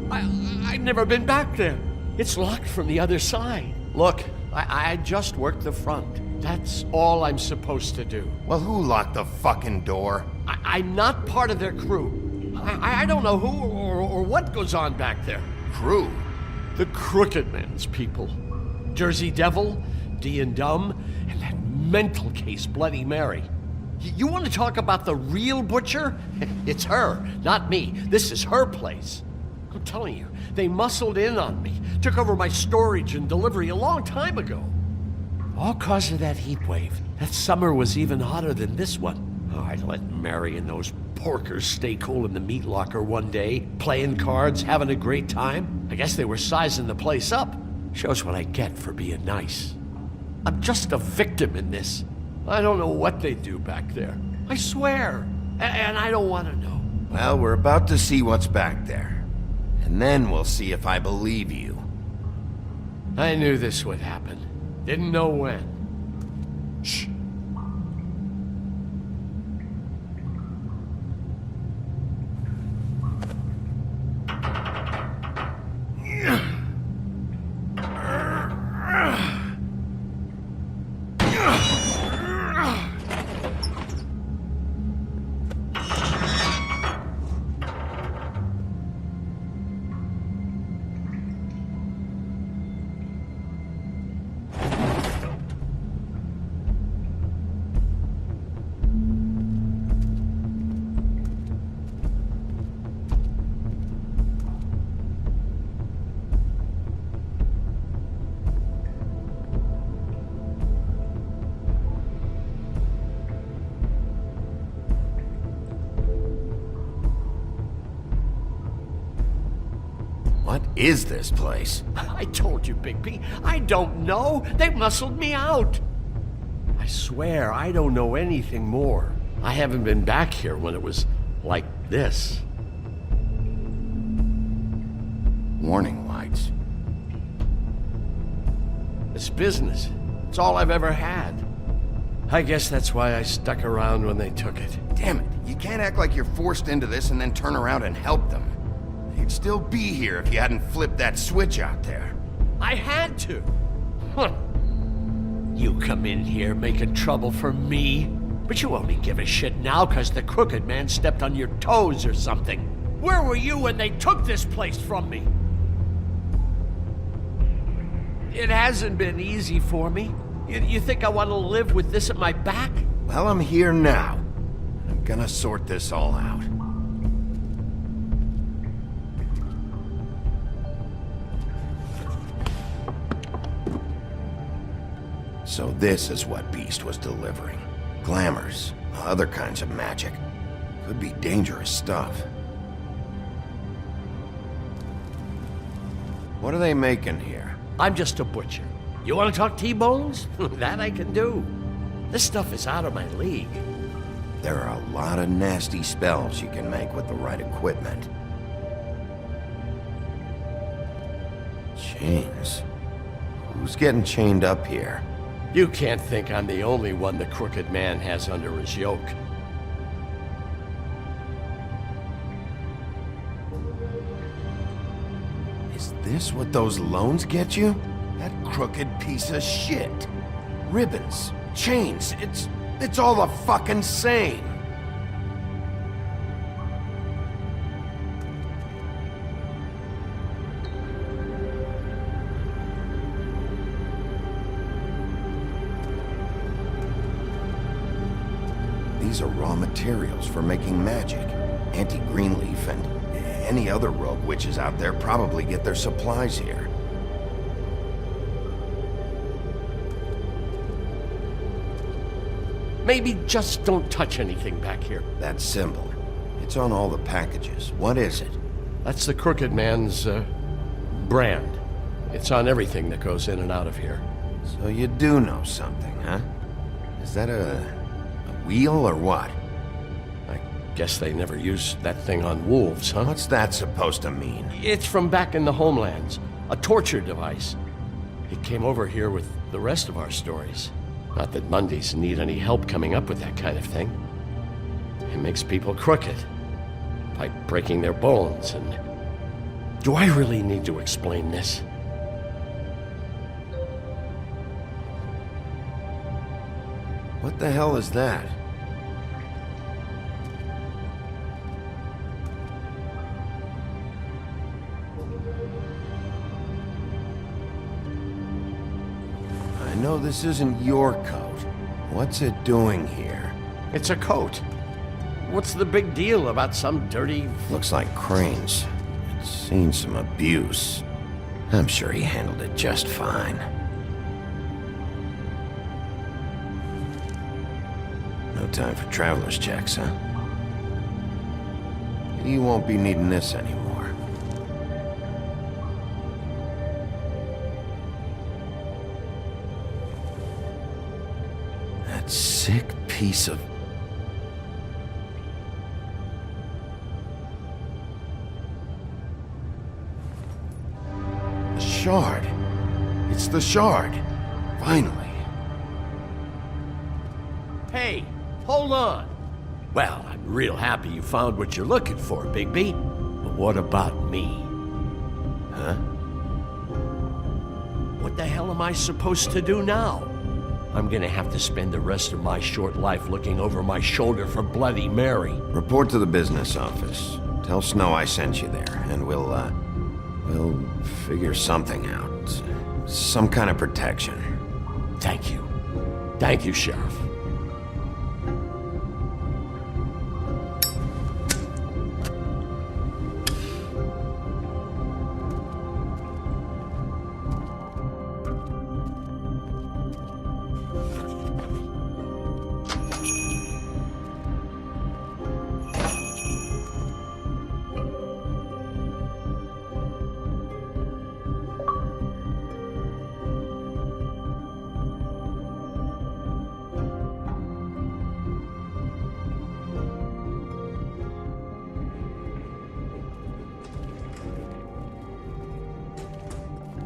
I've never been back there. It's locked from the other side. Look, I just worked the front. That's all I'm supposed to do. Well, who locked the fucking door? I'm not part of their crew. I don't know who or what goes on back there. Crew? The Crooked Man's people. Jersey Devil, D and Dumb, and that mental case, Bloody Mary. You want to talk about the real butcher? It's her, not me. This is her place. I'm telling you, they muscled in on me, took over my storage and delivery a long time ago. All cause of that heat wave. That summer was even hotter than this one. Oh, I'd let Mary and those porkers stay cool in the meat locker one day, playing cards, having a great time. I guess they were sizing the place up. Shows what I get for being nice. I'm just a victim in this. I don't know what they do back there. I swear. And I don't want to know. Well, we're about to see what's back there. And then we'll see if I believe you. I knew this would happen. Didn't know when. Shh. What is this place? I told you, Bigby. I don't know. They muscled me out. I swear, I don't know anything more. I haven't been back here when it was like this. Warning lights. It's business. It's all I've ever had. I guess that's why I stuck around when they took it. Damn it. You can't act like you're forced into this and then turn around and help them. You'd still be here if you hadn't flipped that switch out there. I had to. Huh. You come in here making trouble for me, but you only give a shit now because the Crooked Man stepped on your toes or something. Where were you when they took this place from me? It hasn't been easy for me. You think I want to live with this at my back? Well, I'm here now. I'm gonna sort this all out. So this is what Beast was delivering. Glamours, other kinds of magic. Could be dangerous stuff. What are they making here? I'm just a butcher. You want to talk T-bones? That I can do. This stuff is out of my league. There are a lot of nasty spells you can make with the right equipment. Chains. Who's getting chained up here? You can't think I'm the only one the Crooked Man has under his yoke. Is this what those loans get you? That crooked piece of shit. Ribbons, chains, it's all the fucking same. These are raw materials for making magic. Auntie Greenleaf and any other rogue witches out there probably get their supplies here. Maybe just don't touch anything back here. That symbol. It's on all the packages. What is it? That's the Crooked Man's, brand. It's on everything that goes in and out of here. So you do know something, huh? Is that a wheel or what? I Guess they never used that thing on wolves, huh? What's that supposed to mean? It's from back in the homelands. A torture device. It came over here with the rest of our stories. Not that Mondays need any help coming up with that kind of thing. It makes people crooked. By breaking their bones and... Do I really need to explain this? What the hell is that? I know this isn't your coat. What's it doing here? It's a coat. What's the big deal about some dirty... Looks like Crane's. It's seen some abuse. I'm sure he handled it just fine. No time for traveler's checks, huh? He won't be needing this anymore. That sick piece of... The shard. It's the shard. Finally. Hey, hold on. Well, I'm real happy you found what you're looking for, Bigby. But what about me? Huh? What the hell am I supposed to do now? I'm gonna have to spend the rest of my short life looking over my shoulder for Bloody Mary. Report to the business office. Tell Snow I sent you there, and we'll figure something out. Some kind of protection. Thank you. Thank you, Sheriff.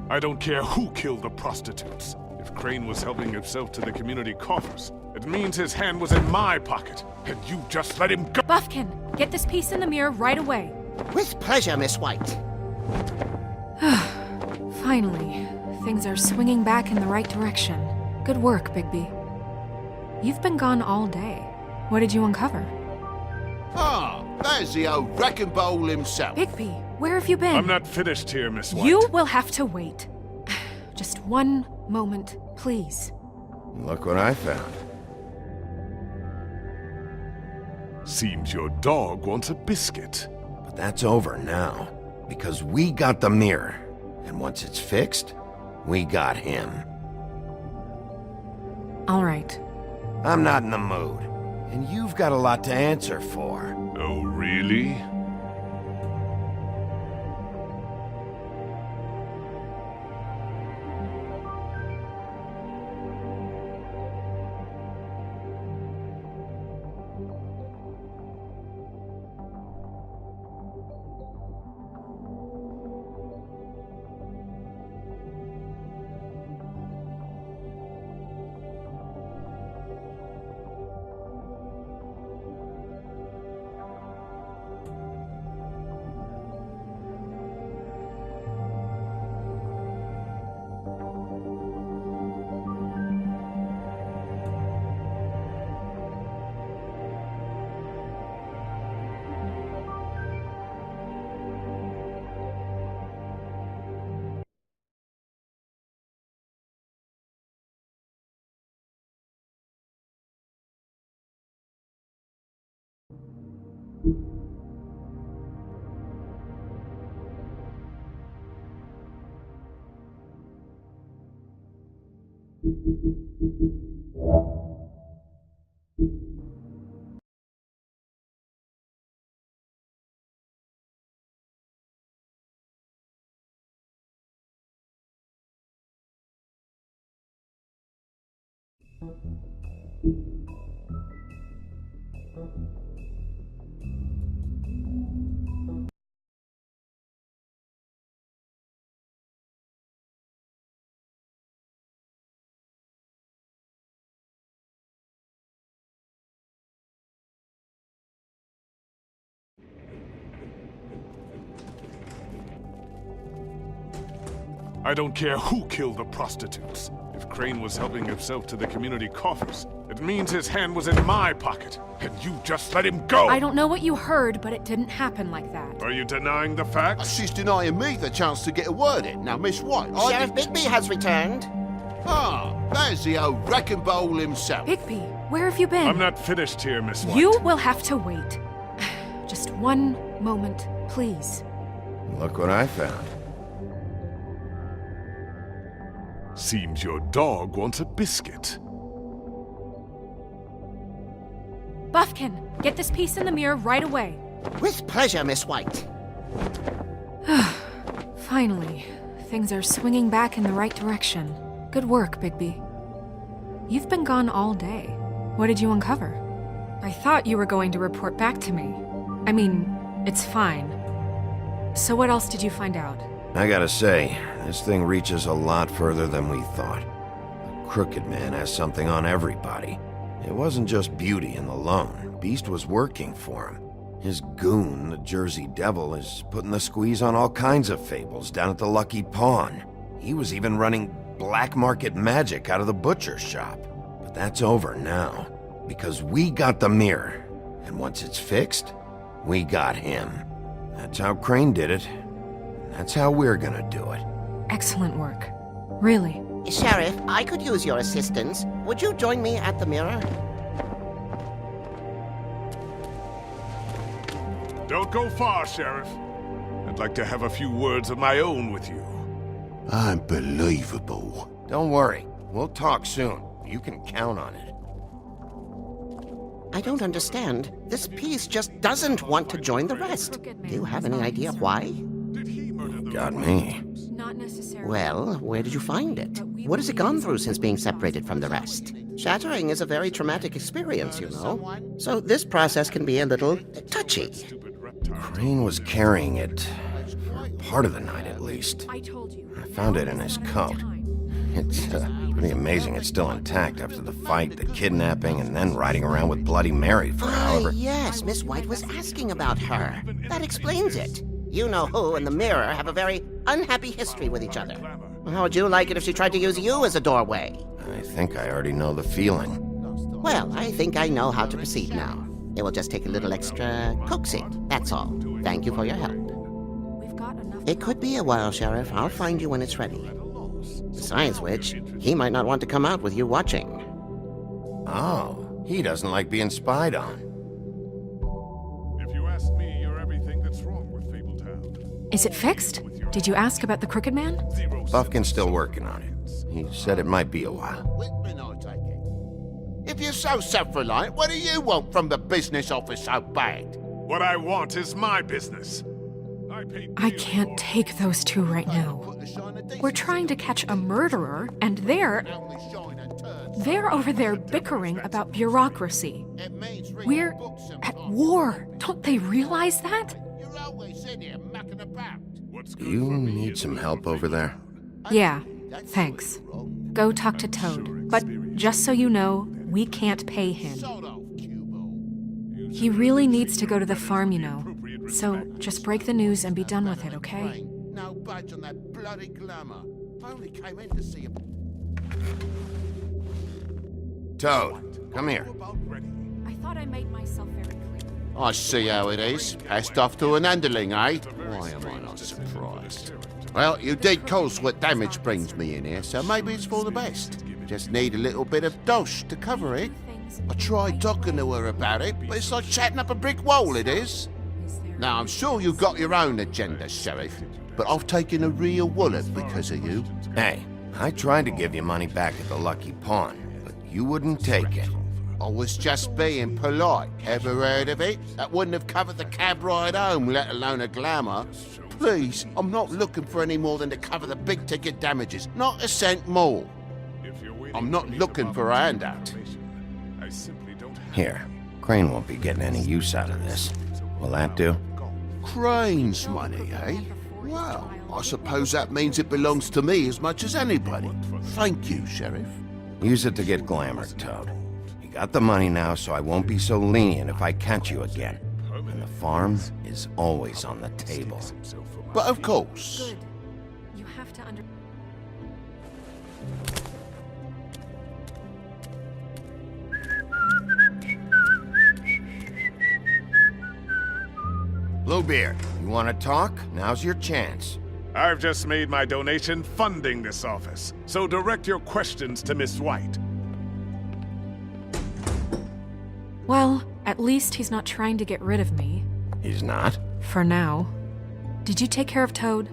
I don't care who killed the prostitutes. If Crane was helping himself to the community coffers, it means his hand was in my pocket, and you just let him go. Buffkin, get this piece in the mirror right away. With pleasure, Miss White. Finally, things are swinging back in the right direction. Good work, Bigby. You've been gone all day. What did you uncover? Ah, there's the old wrecking bowl himself. Bigby, where have you been? I'm not finished here, Miss White. You will have to wait. Just one moment, please. Look what I found. Seems your dog wants a biscuit. But that's over now, because we got the mirror. And once it's fixed, we got him. All right. I'm not in the mood. And you've got a lot to answer for. Oh, really? I don't care who killed the prostitutes. If Crane was helping himself to the community coffers, it means his hand was in my pocket, and you just let him go! I don't know what you heard, but it didn't happen like that. Are you denying the facts? She's denying me the chance to get a word in. Now, Miss White, Sheriff Bigby has returned. Ah, there's the old wrecking ball himself. Bigby, where have you been? I'm not finished here, Miss White. You will have to wait. Just one moment, please. Look what I found. Seems your dog wants a biscuit. Buffkin, get this piece in the mirror right away. With pleasure, Miss White. Finally, things are swinging back in the right direction. Good work, Bigby. You've been gone all day. What did you uncover? I thought you were going to report back to me. I mean, it's fine. So what else did you find out? I gotta say, this thing reaches a lot further than we thought. The Crooked Man has something on everybody. It wasn't just Beauty and the Lone. Beast was working for him. His goon, the Jersey Devil, is putting the squeeze on all kinds of fables down at the Lucky Pawn. He was even running black market magic out of the butcher shop. But that's over now, because we got the mirror. And once it's fixed, we got him. That's how Crane did it. That's how we're gonna do it. Excellent work. Really. Sheriff, I could use your assistance. Would you join me at the mirror? Don't go far, Sheriff. I'd like to have a few words of my own with you. Unbelievable. Don't worry. We'll talk soon. You can count on it. I don't understand. This piece just doesn't want to join the rest. Do you have any idea why? Got me. Not necessarily. Well, where did you find it? What has it gone through since being separated from the rest? Shattering is a very traumatic experience, you know. So this process can be a little touchy. Crane was carrying it for part of the night, at least. I told you. I found it in his coat. It's pretty amazing it's still intact after the fight, the kidnapping, and then riding around with Bloody Mary for however... Yes, Miss White was asking about her. That explains it. You know who and the mirror have a very unhappy history with each other. How would you like it if she tried to use you as a doorway? I think I already know the feeling. Well, I think I know how to proceed now. It will just take a little extra coaxing, that's all. Thank you for your help. It could be a while, Sheriff. I'll find you when it's ready. Besides which, he might not want to come out with you watching. Oh, he doesn't like being spied on. If you ask me, you're everything that's wrong with Fabletown. Is it fixed? Did you ask about the Crooked Man? Buffkin's still working on it. He said it might be a while. If you're so self-reliant, what do you want from the business office so bad? What I want is my business. I can't take those two right now. We're trying to catch a murderer, and they're over there bickering about bureaucracy. We're at war. Don't they realize that? Do you need some help over there? Yeah, thanks. Go talk to Toad. But just so you know, we can't pay him. He really needs to go to the farm, you know. So just break the news and be done with it, okay? No budge on that bloody glamour. I only came in to see him. Toad, come here. I thought I made myself very clear. I see how it is. Passed off to an underling, eh? Why am I not surprised? Well, you did cause what damage brings me in here, so maybe it's for the best. Just need a little bit of dosh to cover it. I tried talking to her about it, but it's like chatting up a brick wall, it is. Now, I'm sure you've got your own agenda, Sheriff, but I've taken a real wallet because of you. Hey, I tried to give you money back at the Lucky Pawn, but you wouldn't take it. I was just being polite. Ever heard of it? That wouldn't have covered the cab ride home, let alone a glamour. Please, I'm not looking for any more than to cover the big-ticket damages. Not a cent more. I'm not looking for a handout. Here, Crane won't be getting any use out of this. Will that do? Crane's money, eh? Well, I suppose that means it belongs to me as much as anybody. Thank you, Sheriff. Use it to get glamour, Toad. You got the money now, so I won't be so lenient if I catch you again. And the farm is always on the table. But of course. You have to Bluebeard, you want to talk? Now's your chance. I've just made my donation funding this office, so direct your questions to Miss White. Well, at least he's not trying to get rid of me. He's not? For now. Did you take care of Toad?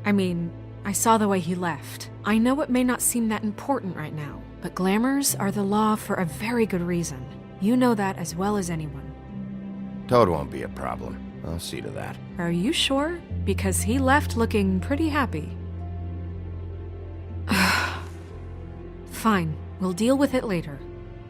I mean, I saw the way he left. I know it may not seem that important right now, but glamours are the law for a very good reason. You know that as well as anyone. Toad won't be a problem. I'll see to that. Are you sure? Because he left looking pretty happy. Fine, we'll deal with it later.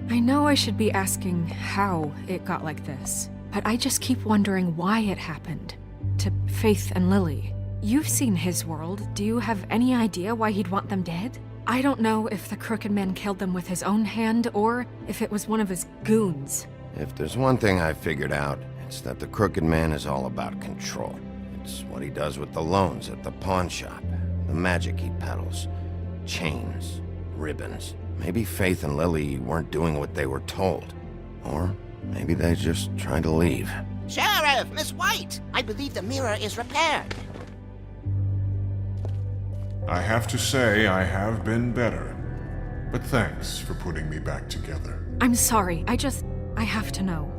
I know I should be asking how it got like this, but I just keep wondering why it happened. To Faith and Lily. You've seen his world. Do you have any idea why he'd want them dead? I don't know if the Crooked Man killed them with his own hand or if it was one of his goons. If there's one thing I've figured out, it's that the Crooked Man is all about control. It's what he does with the loans at the pawn shop, the magic he peddles, chains, ribbons. Maybe Faith and Lily weren't doing what they were told. Or maybe they just tried to leave. Sheriff, Miss White! I believe the mirror is repaired. I have to say I have been better. But thanks for putting me back together. I'm sorry, I have to know.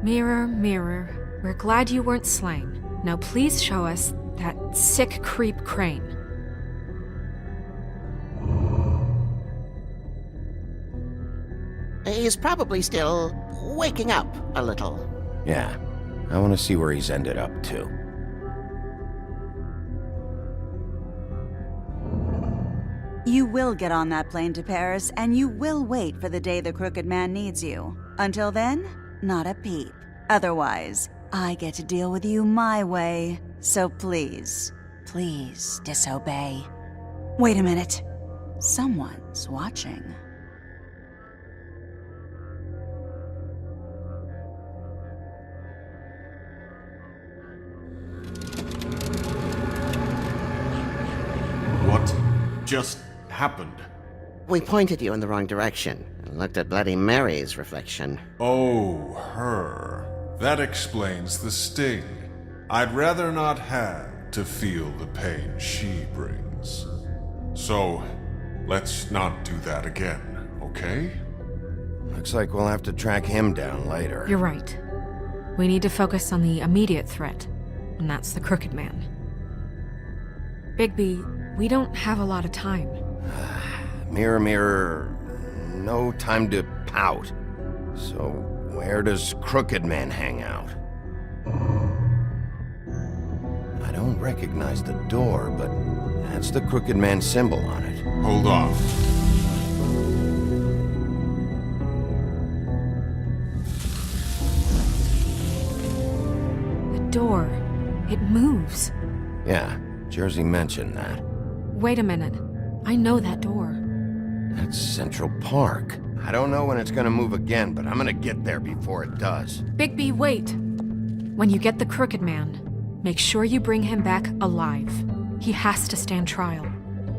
Mirror, mirror, we're glad you weren't slain. Now please show us that sick creep Crane. He's probably still waking up a little. Yeah, I want to see where he's ended up, too. You will get on that plane to Paris, and you will wait for the day the Crooked Man needs you. Until then, not a peep. Otherwise, I get to deal with you my way. So please, please disobey. Wait a minute. Someone's watching. What just happened? We pointed you in the wrong direction and looked at Bloody Mary's reflection. Oh, her. That explains the sting. I'd rather not have to feel the pain she brings. So, let's not do that again, okay? Looks like we'll have to track him down later. You're right. We need to focus on the immediate threat, and that's the Crooked Man. Bigby, we don't have a lot of time. Mirror, mirror, no time to pout. So, where does Crooked Man hang out? I don't recognize the door, but that's the Crooked Man symbol on it. Hold on. The door. It moves. Yeah, Jersey mentioned that. Wait a minute. I know that door. That's Central Park. I don't know when it's gonna move again, but I'm gonna get there before it does. Bigby, wait! When you get the Crooked Man, make sure you bring him back alive. He has to stand trial.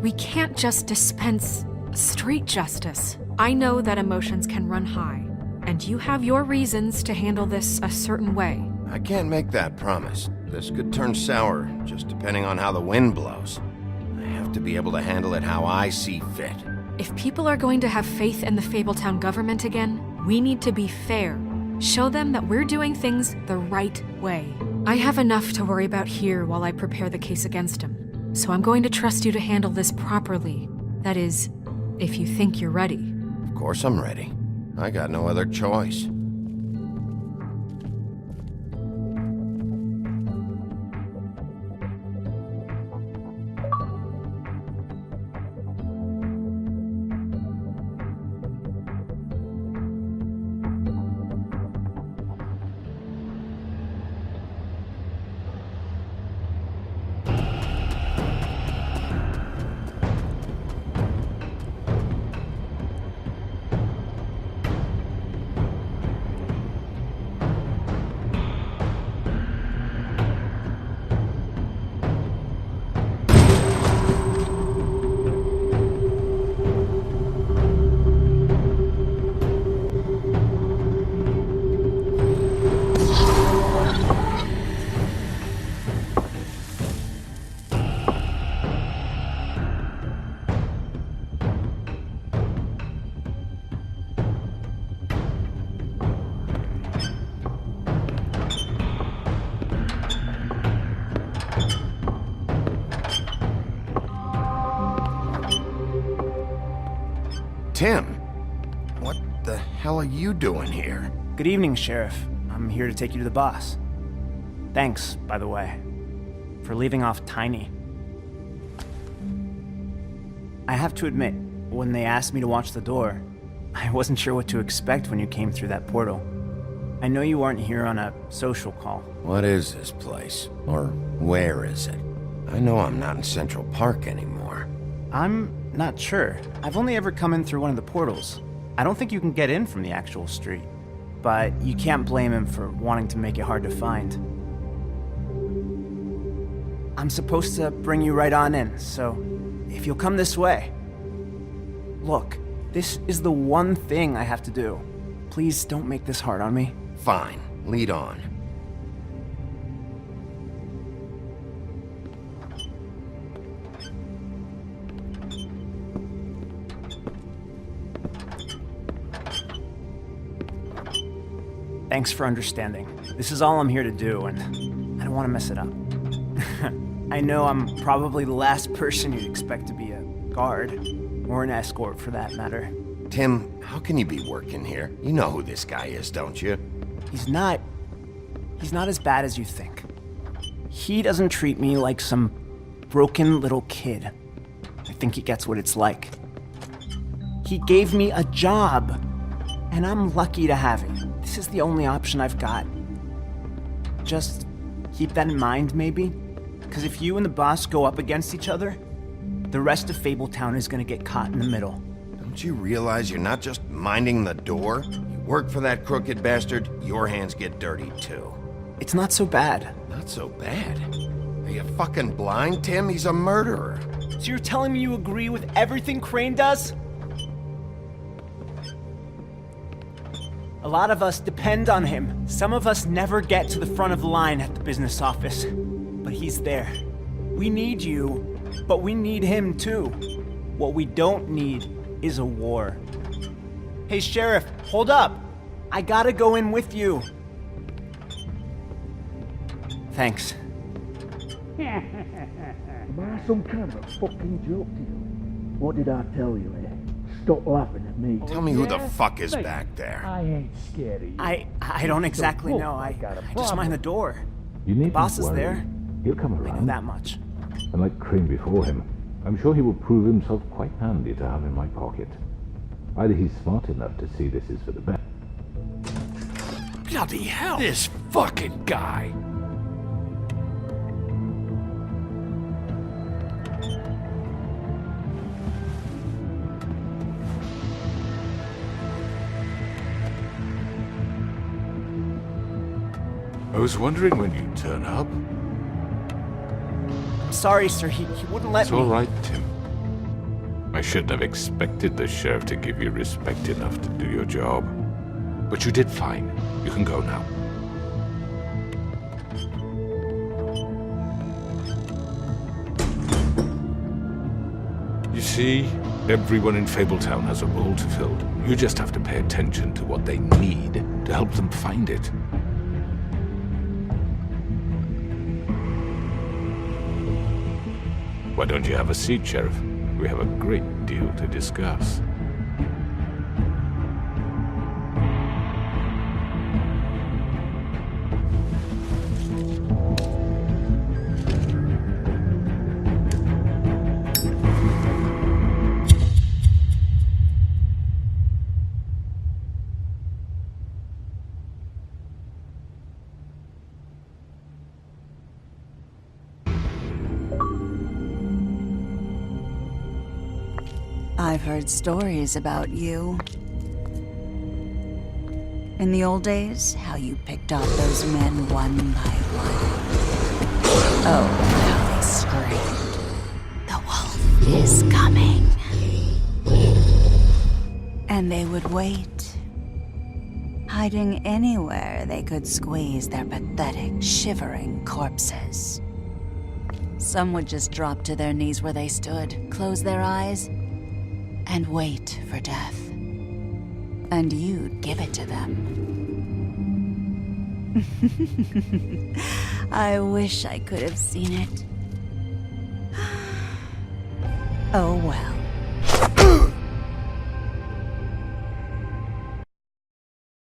We can't just dispense street justice. I know that emotions can run high, and you have your reasons to handle this a certain way. I can't make that promise. This could turn sour, just depending on how the wind blows. I have to be able to handle it how I see fit. If people are going to have faith in the Fabletown government again, we need to be fair. Show them that we're doing things the right way. I have enough to worry about here while I prepare the case against him. So I'm going to trust you to handle this properly. That is, if you think you're ready. Of course I'm ready. I got no other choice. Tim, what the hell are you doing here? Good evening, Sheriff. I'm here to take you to the boss. Thanks, by the way, for leaving off Tiny. I have to admit, when they asked me to watch the door, I wasn't sure what to expect when you came through that portal. I know you aren't here on a social call. What is this place? Or where is it? I know I'm not in Central Park anymore. I'm not sure. I've only ever come in through one of the portals. I don't think you can get in from the actual street. But you can't blame him for wanting to make it hard to find. I'm supposed to bring you right on in, so if you'll come this way. Look, this is the one thing I have to do. Please don't make this hard on me. Fine, lead on. Thanks for understanding. This is all I'm here to do, and I don't want to mess it up. I know I'm probably the last person you'd expect to be a guard, or an escort for that matter. Tim, how can you be working here? You know who this guy is, don't you? He's not as bad as you think. He doesn't treat me like some broken little kid. I think he gets what it's like. He gave me a job, and I'm lucky to have it. This is the only option I've got. Just keep that in mind, maybe? Because if you and the boss go up against each other, the rest of Fabletown is gonna get caught in the middle. Don't you realize you're not just minding the door? You work for that crooked bastard, your hands get dirty too. It's not so bad. Not so bad? Are you fucking blind, Tim? He's a murderer. So you're telling me you agree with everything Crane does? A lot of us depend on him. Some of us never get to the front of the line at the business office. But he's there. We need you, but we need him too. What we don't need is a war. Hey, Sheriff, hold up. I gotta go in with you. Thanks. Am I some kind of fucking joke to you? What did I tell you, eh? Stop laughing at me. Tell me who the fuck is back there. I ain't scared of you. I don't exactly know. I just mind the door. You The need boss is there. He'll come I know around. that much. And like Crane before him, I'm sure he will prove himself quite handy to have in my pocket. Either he's smart enough to see this is for the best. Bloody hell! This fucking guy! I was wondering when you'd turn up. I'm sorry, sir. He wouldn't let It's me. all right, Tim. I shouldn't have expected the sheriff to give you respect enough to do your job. But you did fine. You can go now. You see, everyone in Fabletown has a role to fill. You just have to pay attention to what they need to help them find it. Why don't you have a seat, Sheriff? We have a great deal to discuss. I've heard stories about you. In the old days, how you picked off those men one by one. Oh, how they screamed. The wolf is coming. And they would wait, hiding anywhere they could squeeze their pathetic, shivering corpses. Some would just drop to their knees where they stood, close their eyes, and wait for death. And you'd give it to them. I wish I could have seen it. Oh well.